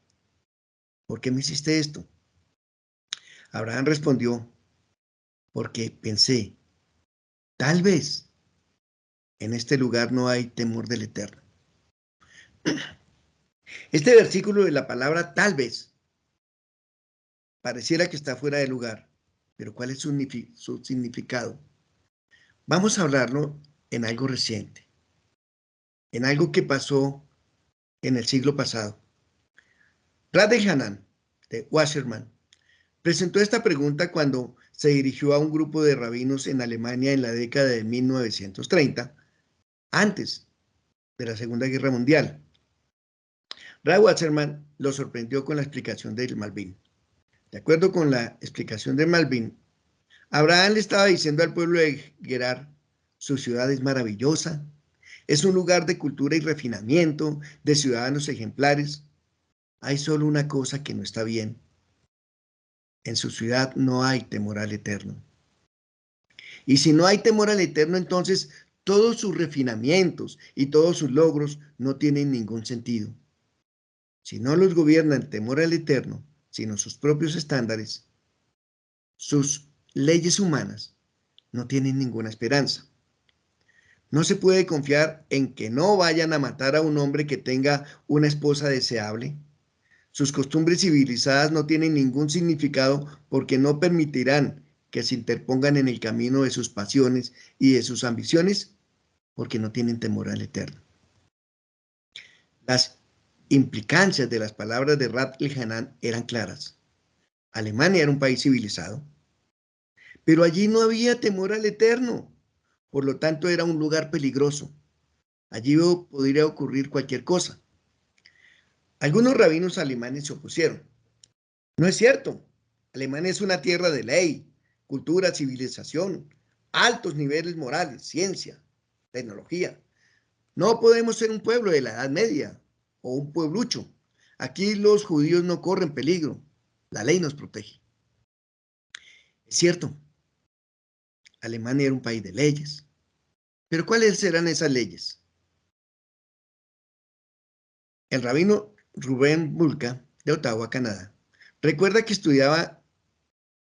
¿Por qué me hiciste esto? Abraham respondió: porque pensé, tal vez en este lugar no hay temor del Eterno. Este versículo de la palabra tal vez pareciera que está fuera de lugar, pero ¿cuál es su significado? Vamos a hablarlo en algo reciente, en algo que pasó en el siglo pasado. Rad Elhanan, de Wasserman, presentó esta pregunta cuando se dirigió a un grupo de rabinos en Alemania en la década de 1930, antes de la Segunda Guerra Mundial. Rad Wasserman lo sorprendió con la explicación del Malvin. De acuerdo con la explicación de Malvin, Abraham le estaba diciendo al pueblo de Gerar: su ciudad es maravillosa, es un lugar de cultura y refinamiento, de ciudadanos ejemplares. Hay solo una cosa que no está bien: en su ciudad no hay temor al Eterno. Y si no hay temor al Eterno, entonces todos sus refinamientos y todos sus logros no tienen ningún sentido. Si no los gobierna el temor al Eterno, sino sus propios estándares, sus leyes humanas no tienen ninguna esperanza. No se puede confiar en que no vayan a matar a un hombre que tenga una esposa deseable. Sus costumbres civilizadas no tienen ningún significado porque no permitirán que se interpongan en el camino de sus pasiones y de sus ambiciones, porque no tienen temor al Eterno. Las implicancias de las palabras de Rad Elhanan eran claras. Alemania era un país civilizado, pero allí no había temor al Eterno. Por lo tanto, era un lugar peligroso. Allí podría ocurrir cualquier cosa. Algunos rabinos alemanes se opusieron. No es cierto. Alemania es una tierra de ley, cultura, civilización, altos niveles morales, ciencia, tecnología. No podemos ser un pueblo de la Edad Media o un pueblucho. Aquí los judíos no corren peligro. La ley nos protege. Es cierto, Alemania era un país de leyes. Pero ¿cuáles eran esas leyes? El rabino Rubén Bulka, de Ottawa, Canadá, recuerda que estudiaba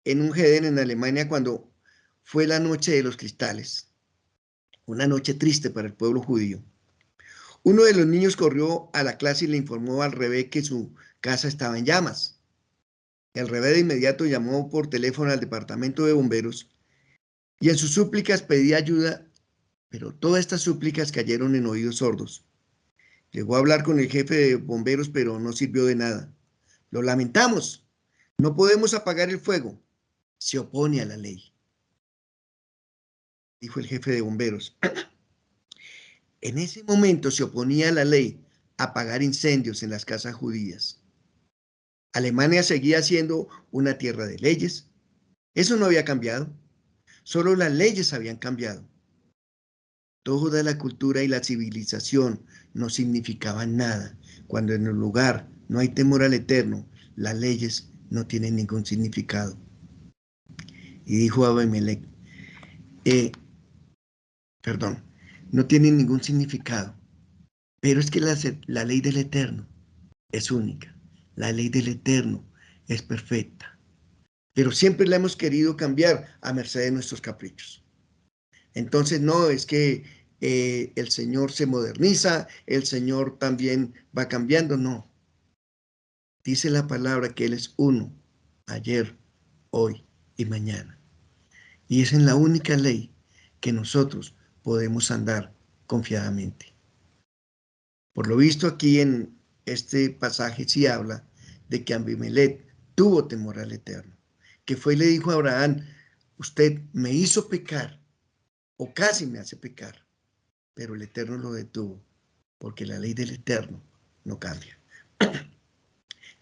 en un Heden en Alemania cuando fue la noche de los cristales, una noche triste para el pueblo judío. Uno de los niños corrió a la clase y le informó al rebé que su casa estaba en llamas. El rebé de inmediato llamó por teléfono al departamento de bomberos y en sus súplicas pedía ayuda, pero todas estas súplicas cayeron en oídos sordos. Llegó a hablar con el jefe de bomberos, pero no sirvió de nada. Lo lamentamos, no podemos apagar el fuego. Se opone a la ley, dijo el jefe de bomberos. En ese momento se oponía a la ley apagar incendios en las casas judías. Alemania seguía siendo una tierra de leyes. Eso no había cambiado. Solo las leyes habían cambiado. Toda la cultura y la civilización no significaban nada cuando en el lugar no hay temor al Eterno. Las leyes no tienen ningún significado. Y dijo Abimelech, no tienen ningún significado. Pero es que la ley del Eterno es única. La ley del Eterno es perfecta. Pero siempre la hemos querido cambiar a merced de nuestros caprichos. Entonces, no, es que el Señor se moderniza, el Señor también va cambiando, no. Dice la palabra que Él es uno, ayer, hoy y mañana. Y es en la única ley que nosotros podemos andar confiadamente. Por lo visto aquí en este pasaje sí habla de que Abimelech tuvo temor al Eterno, que fue y le dijo a Abraham: usted me hizo pecar, o casi me hace pecar, pero el Eterno lo detuvo, porque la ley del Eterno no cambia.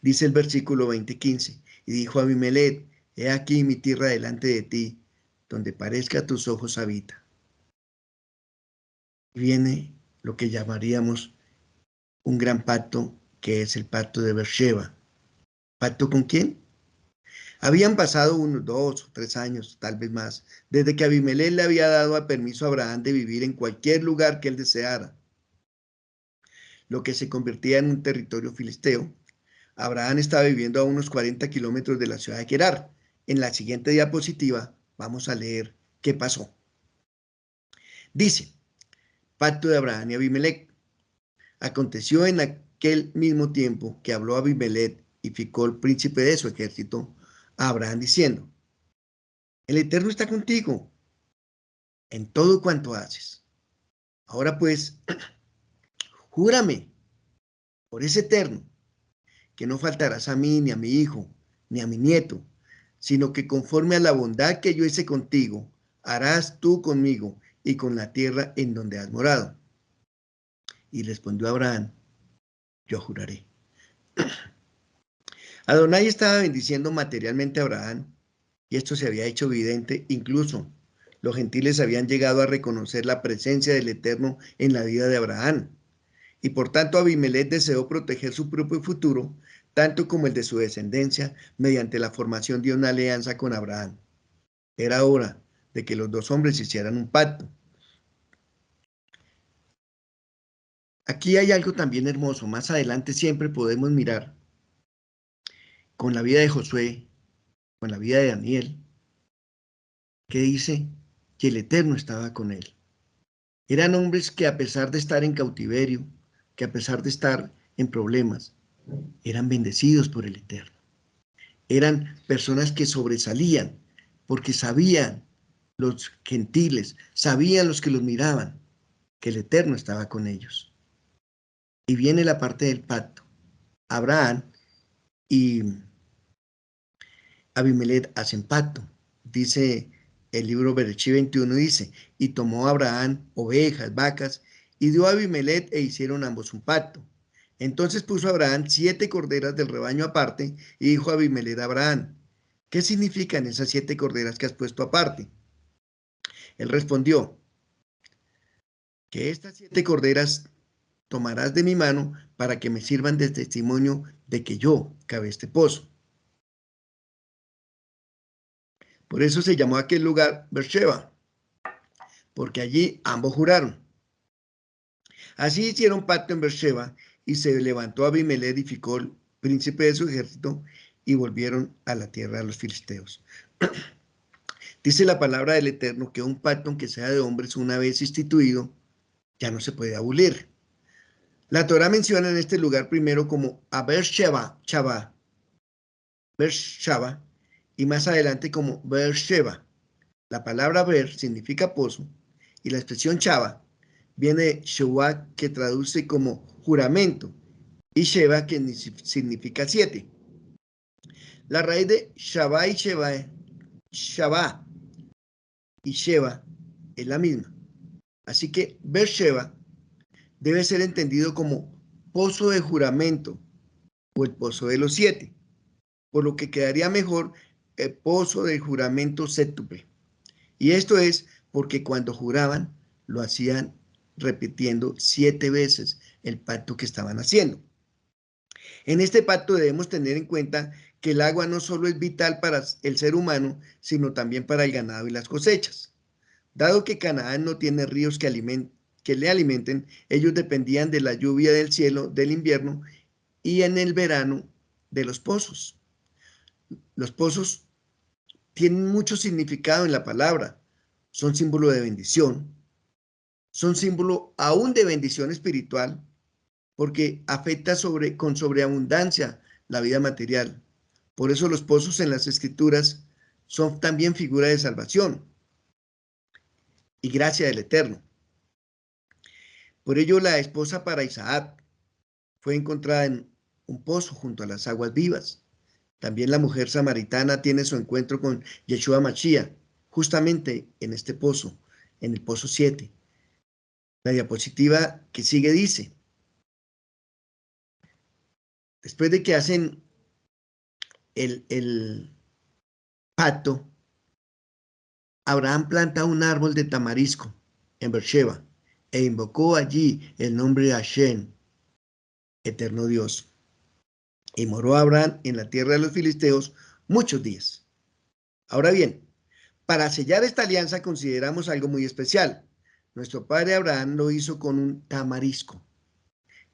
Dice el versículo 20:15, y dijo a Abimelech: he aquí mi tierra delante de ti, donde parezca a tus ojos habita. Y viene lo que llamaríamos un gran pacto, que es el pacto de Beersheba. ¿Pacto con quién? Habían pasado unos 2 o 3 años, tal vez más, desde que Abimelech le había dado permiso a Abraham de vivir en cualquier lugar que él deseara, lo que se convertía en un territorio filisteo. Abraham estaba viviendo a unos 40 kilómetros de la ciudad de Gerar. En la siguiente diapositiva vamos a leer qué pasó. Dice: pacto de Abraham y Abimelech. Aconteció en aquel mismo tiempo que habló Abimelech y Ficol, príncipe de su ejército, a Abraham diciendo: el Eterno está contigo en todo cuanto haces. Ahora pues, júrame por ese Eterno que no faltarás a mí, ni a mi hijo, ni a mi nieto, sino que conforme a la bondad que yo hice contigo, harás tú conmigo y con la tierra en donde has morado. Y respondió Abraham: yo juraré. Adonai estaba bendiciendo materialmente a Abraham, y esto se había hecho evidente. Incluso los gentiles habían llegado a reconocer la presencia del Eterno en la vida de Abraham. Y por tanto Abimelech deseó proteger su propio futuro, tanto como el de su descendencia, mediante la formación de una alianza con Abraham. Era hora de que los dos hombres hicieran un pacto. Aquí hay algo también hermoso. Más adelante siempre podemos mirar con la vida de Josué, con la vida de Daniel, que dice que el Eterno estaba con él. Eran hombres que, a pesar de estar en cautiverio, que a pesar de estar en problemas, eran bendecidos por el Eterno. Eran personas que sobresalían porque sabían los gentiles, sabían los que los miraban, que el Eterno estaba con ellos. Y viene la parte del pacto. Abraham y Abimelech hacen pacto. Dice el libro Bereshit 21, dice: y tomó Abraham ovejas, vacas, y dio a Abimelech, e hicieron ambos un pacto. Entonces puso Abraham 7 corderas del rebaño aparte, y dijo a Abimelech a Abraham: ¿qué significan esas 7 corderas que has puesto aparte? Él respondió: que estas 7 corderas tomarás de mi mano para que me sirvan de testimonio de que yo cavé este pozo. Por eso se llamó aquel lugar Beersheba, porque allí ambos juraron. Así hicieron pacto en Beersheba, y se levantó Abimelech y Ficol, príncipe de su ejército, y volvieron a la tierra de los filisteos. Dice la palabra del Eterno que un pacto, aunque sea de hombres, una vez instituido, ya no se puede abolir. La Torá menciona en este lugar primero como a Beersheba, y más adelante como Beersheba. La palabra Ber significa pozo, y la expresión Chava viene de Shua, que traduce como juramento, y Sheba, que significa 7. La raíz de Shabá y Shabá y Sheba es la misma. Así que Beersheba debe ser entendido como pozo de juramento, o el pozo de los 7, por lo que quedaría mejor el pozo del juramento séptuple. Y esto es porque cuando juraban lo hacían repitiendo 7 veces el pacto que estaban haciendo. En este pacto debemos tener en cuenta que el agua no solo es vital para el ser humano, sino también para el ganado y las cosechas. Dado que Canaán no tiene ríos que le alimenten, ellos dependían de la lluvia del cielo del invierno, y en el verano de los pozos. Los pozos tienen mucho significado en la palabra. Son símbolo de bendición, son símbolo aún de bendición espiritual, porque afecta con sobreabundancia la vida material. Por eso los pozos en las Escrituras son también figura de salvación y gracia del Eterno. Por ello la esposa para Isaac fue encontrada en un pozo junto a las aguas vivas. También la mujer samaritana tiene su encuentro con Yeshua Mashiach, justamente en este pozo, en el pozo 7. La diapositiva que sigue dice: después de que hacen el pacto, Abraham planta un árbol de tamarisco en Beersheba e invocó allí el nombre de Hashem, eterno Dios. Y moró Abraham en la tierra de los filisteos muchos días. Ahora bien, para sellar esta alianza consideramos algo muy especial. Nuestro padre Abraham lo hizo con un tamarisco.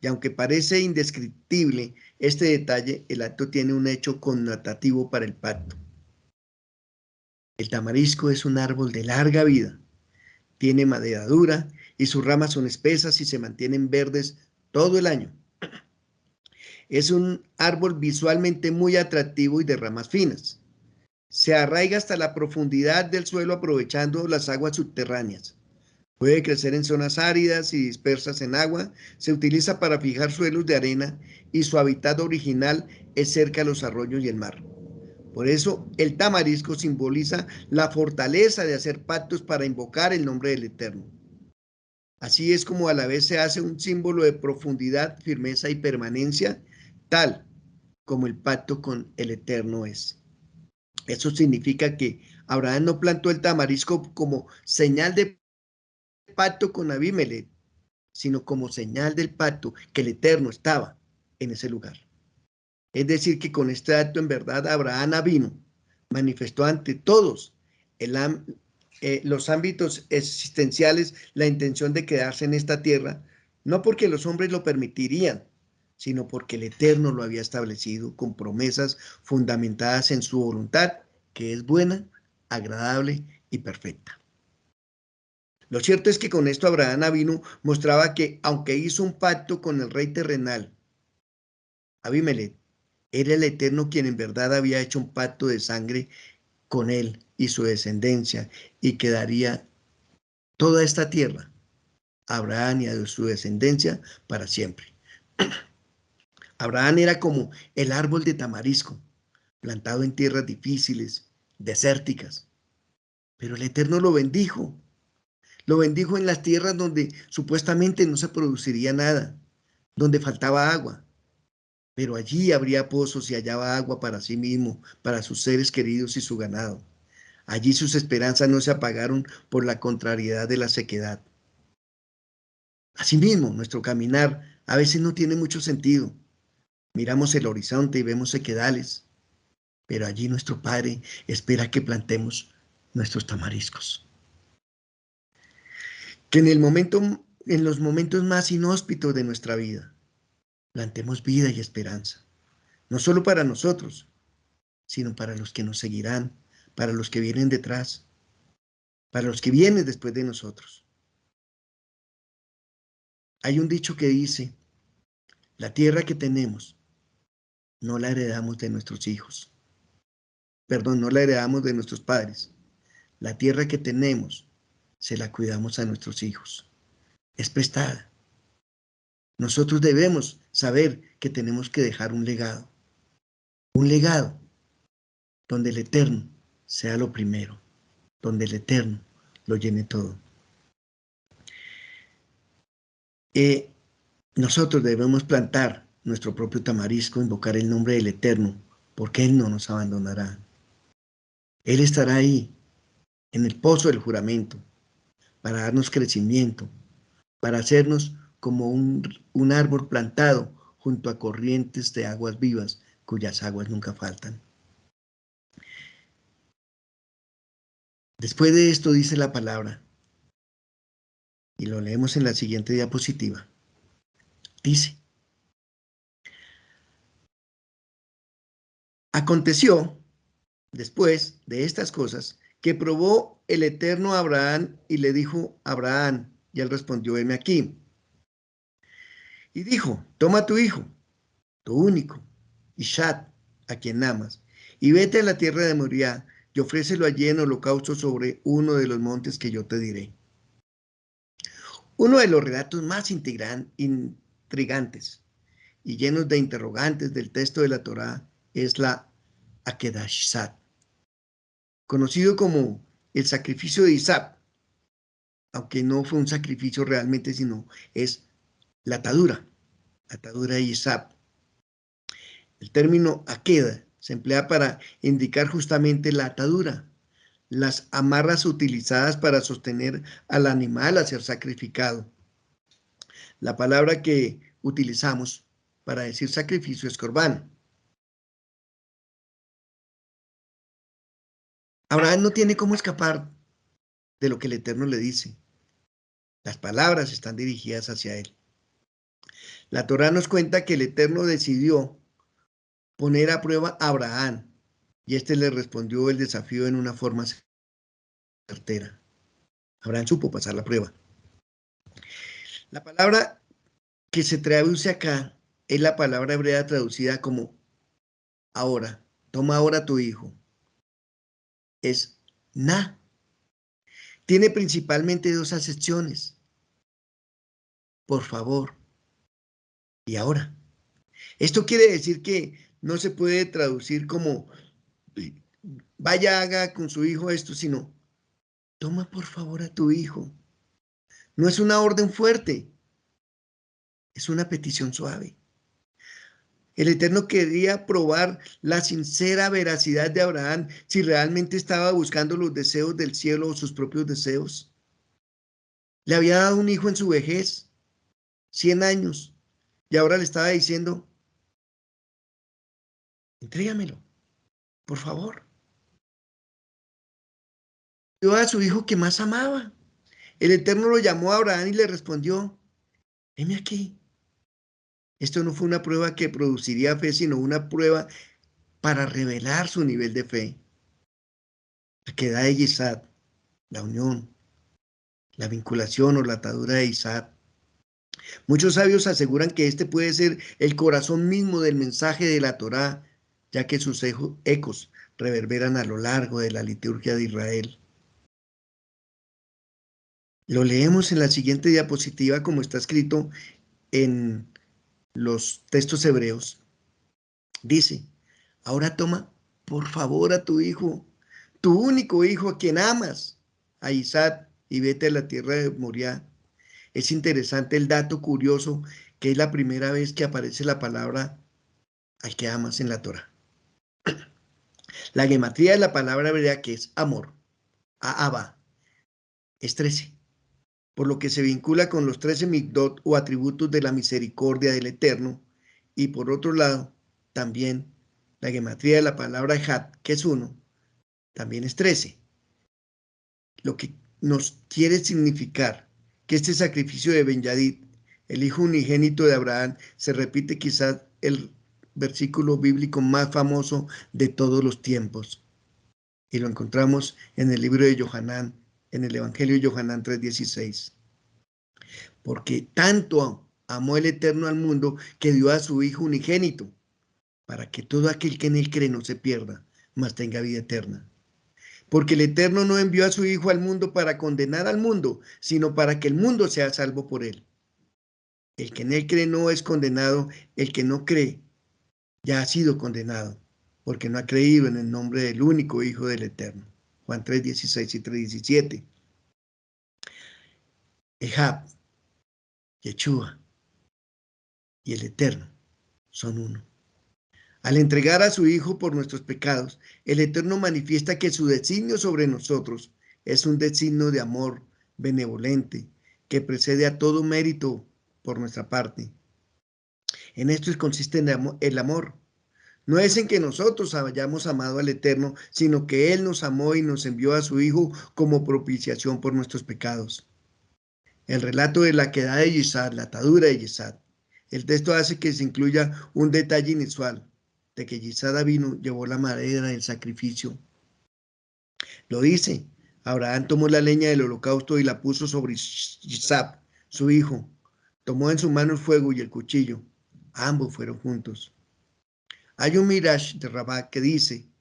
Y aunque parece indescriptible este detalle, el acto tiene un hecho connotativo para el pacto. El tamarisco es un árbol de larga vida. Tiene madera dura y sus ramas son espesas y se mantienen verdes todo el año. Es un árbol visualmente muy atractivo y de ramas finas. Se arraiga hasta la profundidad del suelo aprovechando las aguas subterráneas. Puede crecer en zonas áridas y dispersas en agua. Se utiliza para fijar suelos de arena y su hábitat original es cerca de los arroyos y el mar. Por eso el tamarisco simboliza la fortaleza de hacer pactos para invocar el nombre del Eterno. Así es como a la vez se hace un símbolo de profundidad, firmeza y permanencia, tal como el pacto con el Eterno es. Eso significa que Abraham no plantó el tamarisco como señal de pacto con Abimelech, sino como señal del pacto que el Eterno estaba en ese lugar. Es decir, que con este acto en verdad Abraham Avinu manifestó ante todos los ámbitos existenciales la intención de quedarse en esta tierra, no porque los hombres lo permitirían, sino porque el Eterno lo había establecido con promesas fundamentadas en su voluntad, que es buena, agradable y perfecta. Lo cierto es que con esto Abraham Avinu mostraba que, aunque hizo un pacto con el rey terrenal, Abimelech, era el Eterno quien en verdad había hecho un pacto de sangre con él y su descendencia, y que daría toda esta tierra a Abraham y a su descendencia para siempre. Abraham era como el árbol de tamarisco, plantado en tierras difíciles, desérticas, pero el Eterno lo bendijo. Lo bendijo en las tierras donde supuestamente no se produciría nada, donde faltaba agua. Pero allí habría pozos y hallaba agua para sí mismo, para sus seres queridos y su ganado. Allí sus esperanzas no se apagaron por la contrariedad de la sequedad. Asimismo, nuestro caminar a veces no tiene mucho sentido. Miramos el horizonte y vemos sequedales, pero allí nuestro Padre espera que plantemos nuestros tamariscos. Que en los momentos más inhóspitos de nuestra vida, plantemos vida y esperanza, no solo para nosotros, sino para los que nos seguirán, para los que vienen detrás, para los que vienen después de nosotros. Hay un dicho que dice: la tierra que tenemos no la heredamos de nuestros hijos. Perdón, no la heredamos de nuestros padres. La tierra que tenemos se la cuidamos a nuestros hijos. Es prestada. Nosotros debemos saber que tenemos que dejar un legado donde el Eterno sea lo primero, donde el Eterno lo llene todo. Nosotros debemos plantar nuestro propio tamarisco, invocar el nombre del Eterno, porque Él no nos abandonará. Él estará ahí, en el pozo del juramento, para darnos crecimiento, para hacernos como un árbol plantado junto a corrientes de aguas vivas, cuyas aguas nunca faltan. Después de esto dice la palabra, y lo leemos en la siguiente diapositiva. Dice: aconteció, después de estas cosas, que probó el Eterno a Abraham y le dijo: Abraham, y él respondió: heme aquí. Y dijo: toma tu hijo, tu único, Isaac, a quien amas, y vete a la tierra de Moriah y ofrécelo allí en holocausto sobre uno de los montes que yo te diré. Uno de los relatos más intrigantes y llenos de interrogantes del texto de la Torá es la Akedah Isaac, conocido como el sacrificio de Isaac, aunque no fue un sacrificio realmente, sino es la atadura de Isaac. El término Akedah se emplea para indicar justamente la atadura, las amarras utilizadas para sostener al animal a ser sacrificado. La palabra que utilizamos para decir sacrificio es corbán. Abraham no tiene cómo escapar de lo que el Eterno le dice. Las palabras están dirigidas hacia él. La Torá nos cuenta que el Eterno decidió poner a prueba a Abraham y éste le respondió el desafío en una forma certera. Abraham supo pasar la prueba. La palabra que se traduce acá es la palabra hebrea traducida como ahora. Toma ahora tu hijo. Es na. Tiene principalmente dos acepciones. Por favor. Y ahora. Esto quiere decir que no se puede traducir como vaya, haga con su hijo esto, sino toma por favor a tu hijo. No es una orden fuerte, es una petición suave. El Eterno quería probar la sincera veracidad de Abraham, si realmente estaba buscando los deseos del cielo o sus propios deseos. Le había dado un hijo en su vejez, 100 años, y ahora le estaba diciendo, entrégamelo, por favor. Dio a su hijo que más amaba. El Eterno lo llamó a Abraham y le respondió, heme aquí. Esto no fue una prueba que produciría fe, sino una prueba para revelar su nivel de fe. La queda de Isaac, la unión, la vinculación o la atadura de Isaac. Muchos sabios aseguran que este puede ser el corazón mismo del mensaje de la Torá, ya que sus ecos reverberan a lo largo de la liturgia de Israel. Lo leemos en la siguiente diapositiva como está escrito en los textos hebreos. Dice, ahora toma por favor a tu hijo, tu único hijo a quien amas, a Isaac, y vete a la tierra de Moriah. Es interesante el dato curioso que es la primera vez que aparece la palabra al que amas en la Torá. La gematría de la palabra hebrea que es amor, Ahava, es 13, por lo que se vincula con los 13 mikdot o atributos de la misericordia del Eterno, y por otro lado, también la gematría de la palabra Ejad, que es 1, también es 13, lo que nos quiere significar que este sacrificio de Ben-Yadid, el hijo unigénito de Abraham, se repite quizás el versículo bíblico más famoso de todos los tiempos. Y lo encontramos en el libro de Yohanan, en el Evangelio de Yohanan 3:16. Porque tanto amó el Eterno al mundo que dio a su Hijo unigénito, para que todo aquel que en él cree no se pierda, mas tenga vida eterna. Porque el Eterno no envió a su Hijo al mundo para condenar al mundo, sino para que el mundo sea salvo por él. El que en él cree no es condenado, el que no cree ya ha sido condenado, porque no ha creído en el nombre del único Hijo del Eterno. Juan 3:16 y 3:17. Ejab, Yeshua y el Eterno son uno. Al entregar a su Hijo por nuestros pecados, el Eterno manifiesta que su designio sobre nosotros es un designio de amor benevolente que precede a todo mérito por nuestra parte. En esto consiste el amor. No es en que nosotros hayamos amado al Eterno, sino que Él nos amó y nos envió a su Hijo como propiciación por nuestros pecados. El relato de la queda de Isaac, la atadura de Isaac. El texto hace que se incluya un detalle inusual, de que Isaac vino, llevó la madera del sacrificio. Lo dice, Abraham tomó la leña del holocausto y la puso sobre Isaac, su hijo. Tomó en su mano el fuego y el cuchillo. Ambos fueron juntos. Hay un Midrash de Rabá que dice,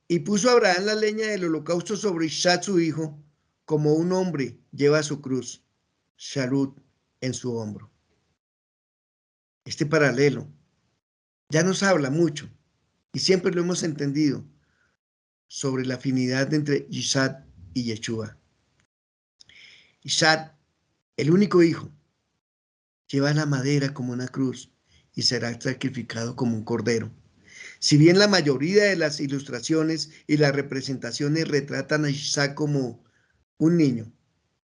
y puso Abraham la leña del holocausto sobre Isaac su hijo, como un hombre lleva su cruz, Sharut, en su hombro. Este paralelo ya nos habla mucho, y siempre lo hemos entendido, sobre la afinidad entre Isaac y Yeshua. Isaac, el único hijo, lleva la madera como una cruz y será sacrificado como un cordero. Si bien la mayoría de las ilustraciones y las representaciones retratan a Isaac como un niño,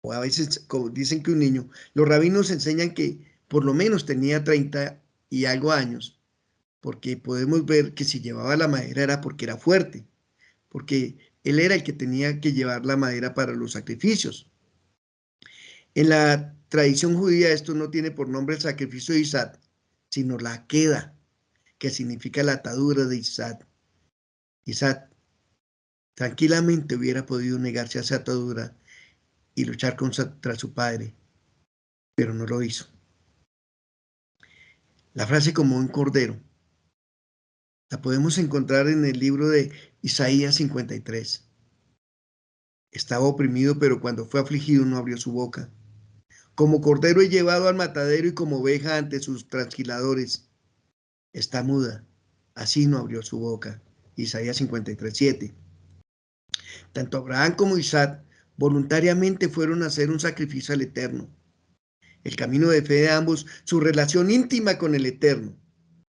o a veces como dicen que un niño, los rabinos enseñan que por lo menos tenía 30 y algo años, porque podemos ver que si llevaba la madera era porque era fuerte, porque él era el que tenía que llevar la madera para los sacrificios. En la tradición judía esto no tiene por nombre el sacrificio de Isaac, sino la queda, que significa la atadura de Isaac. Isaac tranquilamente hubiera podido negarse a esa atadura y luchar contra su padre, pero no lo hizo. La frase como un cordero la podemos encontrar en el libro de Isaías 53. Estaba oprimido, pero cuando fue afligido no abrió su boca. Como cordero es llevado al matadero y como oveja ante sus trasquiladores. Está muda, así no abrió su boca. Isaías 53:7. Tanto Abraham como Isaac voluntariamente fueron a hacer un sacrificio al Eterno. El camino de fe de ambos, su relación íntima con el Eterno,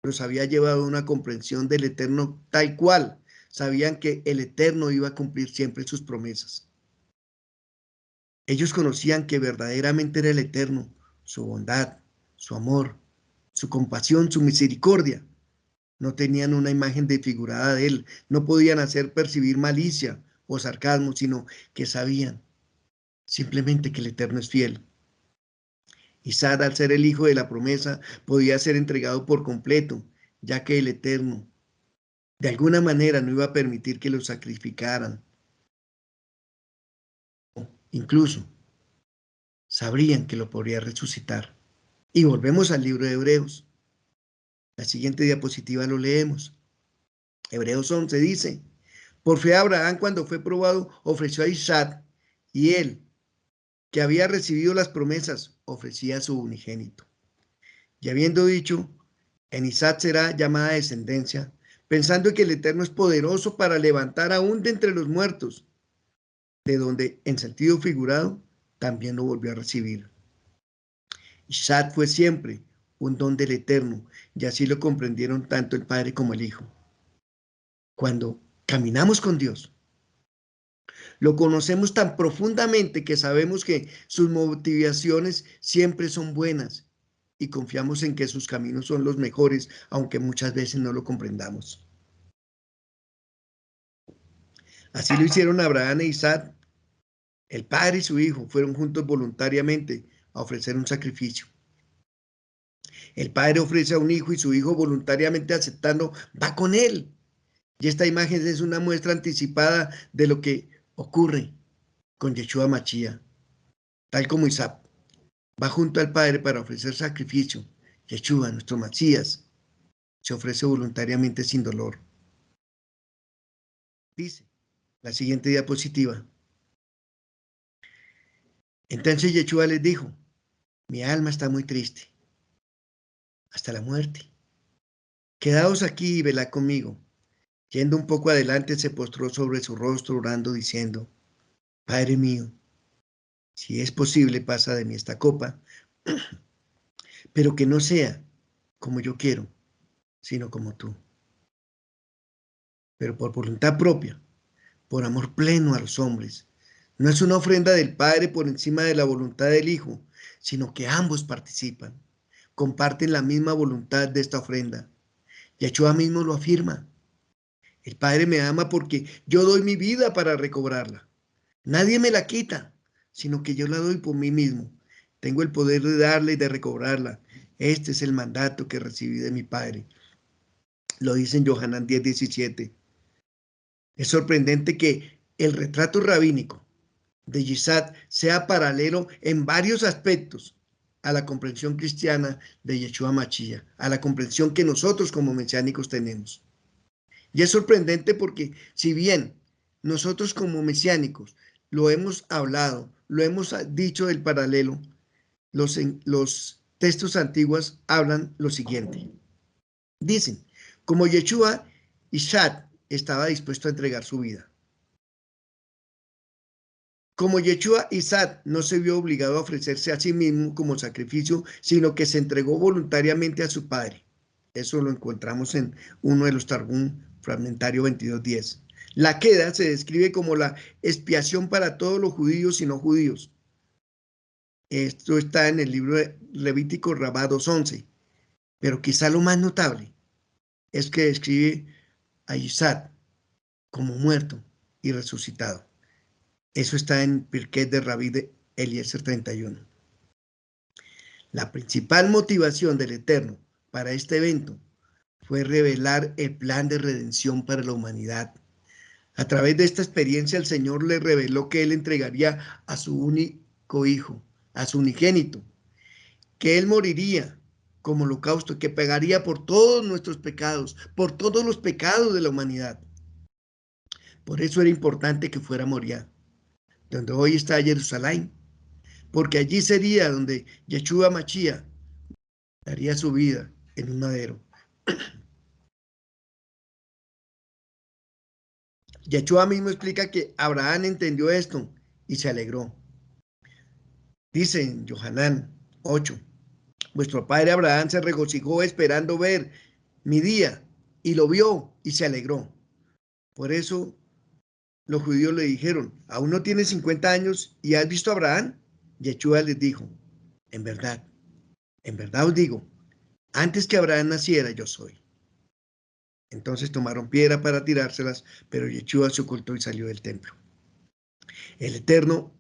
los había llevado a una comprensión del Eterno tal cual. Sabían que el Eterno iba a cumplir siempre sus promesas. Ellos conocían que verdaderamente era el Eterno, su bondad, su amor, su compasión, su misericordia. No tenían una imagen desfigurada de él, no podían hacer percibir malicia o sarcasmo, sino que sabían simplemente que el Eterno es fiel. Isaac, al ser el hijo de la promesa, podía ser entregado por completo, ya que el Eterno de alguna manera no iba a permitir que lo sacrificaran. Incluso sabrían que lo podría resucitar. Y volvemos al libro de Hebreos. La siguiente diapositiva lo leemos. Hebreos 11 dice, por fe Abraham cuando fue probado ofreció a Isaac y él, que había recibido las promesas, ofrecía a su unigénito. Y habiendo dicho, en Isaac será llamada descendencia, pensando que el Eterno es poderoso para levantar aún de entre los muertos, de donde en sentido figurado también lo volvió a recibir. Isaac fue siempre un don del Eterno, y así lo comprendieron tanto el Padre como el Hijo. Cuando caminamos con Dios, lo conocemos tan profundamente que sabemos que sus motivaciones siempre son buenas y confiamos en que sus caminos son los mejores, aunque muchas veces no lo comprendamos. Así lo hicieron Abraham e Isaac. El padre y su hijo fueron juntos voluntariamente a ofrecer un sacrificio. El padre ofrece a un hijo y su hijo voluntariamente aceptando va con él. Y esta imagen es una muestra anticipada de lo que ocurre con Yeshua Mashiach. Tal como Isaac va junto al Padre para ofrecer sacrificio, Yeshua, nuestro Masías, se ofrece voluntariamente sin dolor. Dice la siguiente diapositiva. Entonces Yeshua les dijo, mi alma está muy triste, hasta la muerte. Quedaos aquí y velad conmigo. Yendo un poco adelante, se postró sobre su rostro, orando, diciendo, Padre mío, si es posible, pasa de mí esta copa, pero que no sea como yo quiero, sino como tú. Pero por voluntad propia, por amor pleno a los hombres. No es una ofrenda del Padre por encima de la voluntad del Hijo, sino que ambos participan, comparten la misma voluntad de esta ofrenda. Yeshua mismo lo afirma. El Padre me ama porque yo doy mi vida para recobrarla. Nadie me la quita, sino que yo la doy por mí mismo. Tengo el poder de darla y de recobrarla. Este es el mandato que recibí de mi Padre. Lo dice en Yohanan 10:17. Es sorprendente que el retrato rabínico de Isaac sea paralelo en varios aspectos. a la comprensión cristiana de Yeshua Mashiach, a la comprensión que nosotros como mesiánicos tenemos. Y es sorprendente porque si bien nosotros como mesiánicos lo hemos hablado, lo hemos dicho del paralelo, los textos antiguos hablan lo siguiente. Dicen, como Yeshua Ishad estaba dispuesto a entregar su vida. Como Yeshua Ishad no se vio obligado a ofrecerse a sí mismo como sacrificio, sino que se entregó voluntariamente a su Padre. Eso lo encontramos en uno de los Targum fragmentario 22:10. La queda se describe como la expiación para todos los judíos y no judíos. Esto está en el libro de Levítico Rabá 2:11. Pero quizá lo más notable es que describe a Ishad como muerto y resucitado. Eso está en Pirkei de Rabí de Eliezer 31. La principal motivación del Eterno para este evento fue revelar el plan de redención para la humanidad. A través de esta experiencia, el Señor le reveló que Él entregaría a su único hijo, a su unigénito, que Él moriría como holocausto, que pagaría por todos nuestros pecados, por todos los pecados de la humanidad. Por eso era importante que fuera Moriah, donde hoy está Jerusalén, porque allí sería donde Yeshua Mashiach daría su vida en un madero. Yeshua mismo explica que Abraham entendió esto y se alegró. Dice en Yohanan 8, vuestro padre Abraham se regocijó esperando ver mi día y lo vio y se alegró. Por eso los judíos le dijeron, ¿aún no tienes 50 años y has visto a Abraham? Yeshua les dijo, en verdad os digo, antes que Abraham naciera yo soy. Entonces tomaron piedra para tirárselas, pero Yeshua se ocultó y salió del templo. El Eterno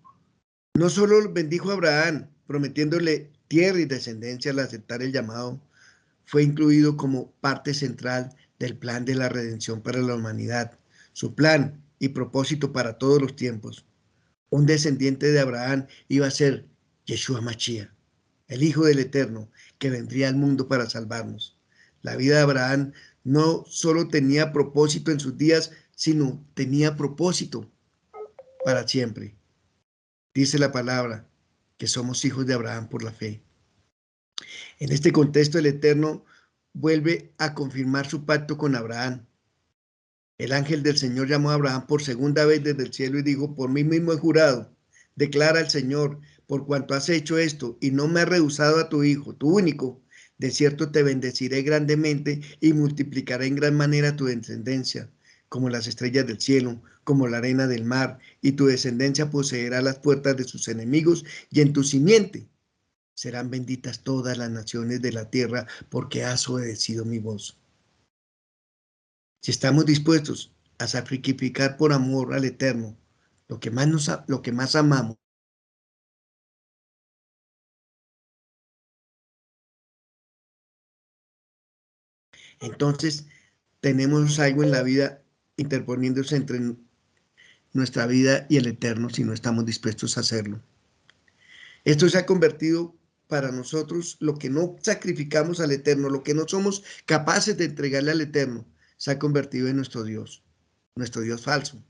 no solo bendijo a Abraham, prometiéndole tierra y descendencia al aceptar el llamado, fue incluido como parte central del plan de la redención para la humanidad, su plan y propósito para todos los tiempos. Un descendiente de Abraham iba a ser Yeshua Mashiach, el Hijo del Eterno, que vendría al mundo para salvarnos. La vida de Abraham no solo tenía propósito en sus días, sino tenía propósito para siempre. Dice la palabra que somos hijos de Abraham por la fe. En este contexto, el Eterno vuelve a confirmar su pacto con Abraham. El ángel del Señor llamó a Abraham por segunda vez desde el cielo y dijo, por mí mismo he jurado, declara el Señor, por cuanto has hecho esto y no me has rehusado a tu hijo, tu único, de cierto te bendeciré grandemente y multiplicaré en gran manera tu descendencia, como las estrellas del cielo, como la arena del mar, y tu descendencia poseerá las puertas de sus enemigos, y en tu simiente serán benditas todas las naciones de la tierra, porque has obedecido mi voz. Si estamos dispuestos a sacrificar por amor al Eterno lo que más amamos, entonces tenemos algo en la vida interponiéndose entre nuestra vida y el Eterno si no estamos dispuestos a hacerlo. Esto se ha convertido para nosotros lo que no sacrificamos al Eterno, lo que no somos capaces de entregarle al Eterno, se ha convertido en nuestro Dios falso.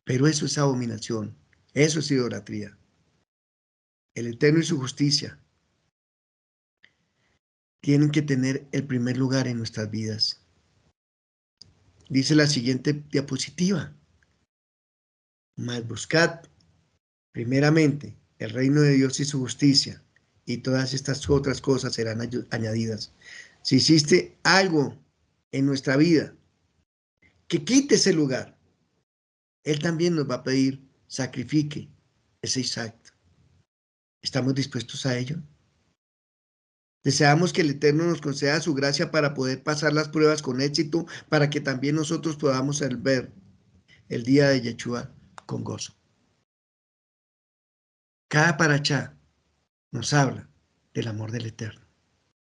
Pero eso es abominación, eso es idolatría. El Eterno y su justicia tienen que tener el primer lugar en nuestras vidas. Dice la siguiente diapositiva. Mas buscad primeramente el reino de Dios y su justicia, y todas estas otras cosas serán añadidas. Si hiciste algo en nuestra vida que quite ese lugar, Él también nos va a pedir sacrifique ese Isaac. ¿Estamos dispuestos a ello? Deseamos que el Eterno nos conceda su gracia para poder pasar las pruebas con éxito, para que también nosotros podamos ver el día de Yeshua con gozo. Cada parachá nos habla del amor del Eterno.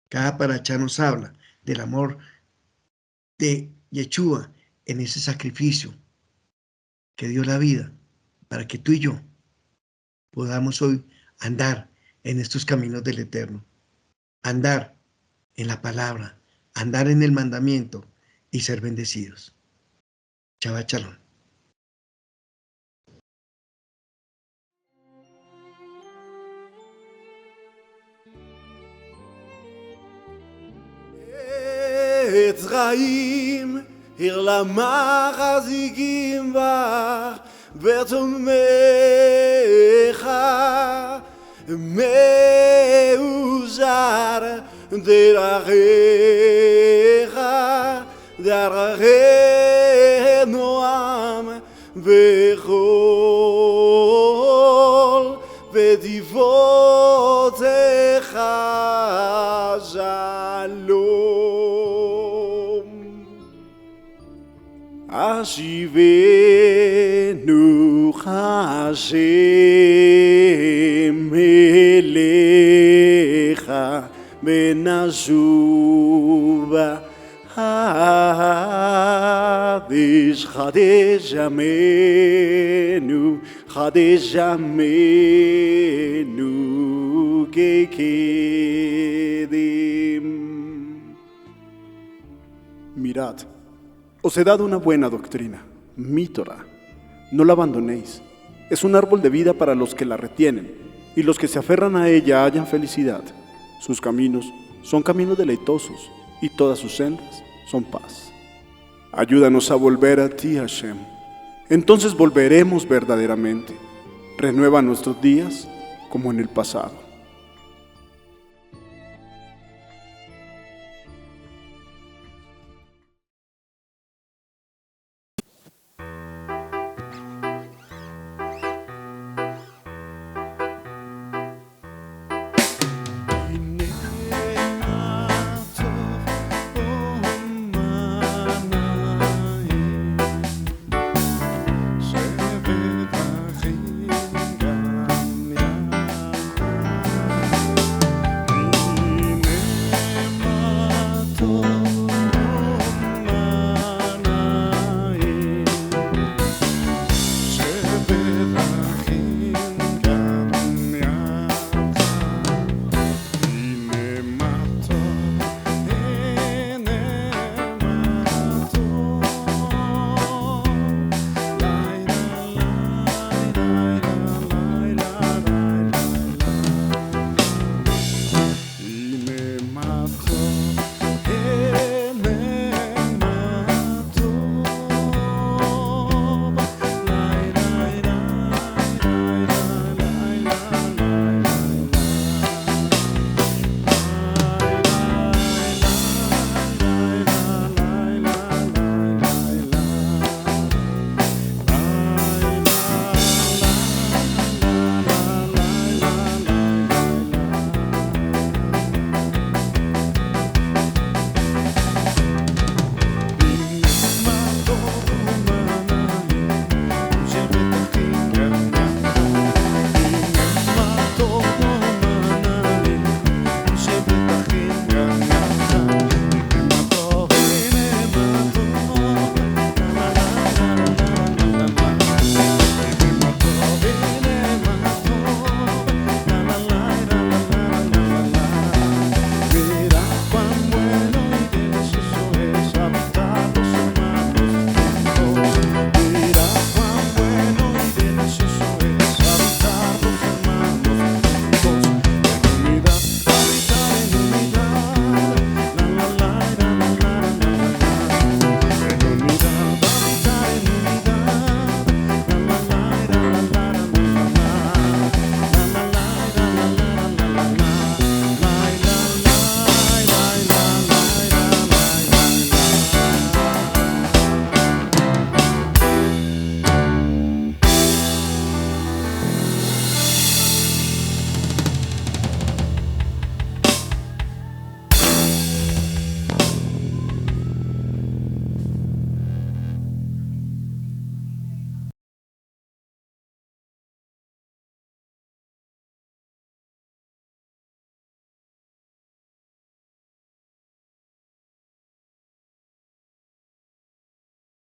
Cada parachá nos habla del amor de Yeshua en ese sacrificio que dio la vida para que tú y yo podamos hoy andar en estos caminos del Eterno. Andar en la palabra, andar en el mandamiento y ser bendecidos. Shabbat Shalom. Etzraim, Irlama Chazikim Bach, Bertomecha, Meuzar, Derachecha, Derache Noam, Bechol, Bedivotecha Shalom. Ashivenu Hashem Elecha Benashuva Hadesh Hadesh Yamenu Hadesh Yamenu Kekedim. Mirad, os he dado una buena doctrina, mi Torah. No la abandonéis. Es un árbol de vida para los que la retienen, y los que se aferran a ella hallan felicidad. Sus caminos son caminos deleitosos, y todas sus sendas son paz. Ayúdanos a volver a ti, Hashem. Entonces volveremos verdaderamente. Renueva nuestros días como en el pasado.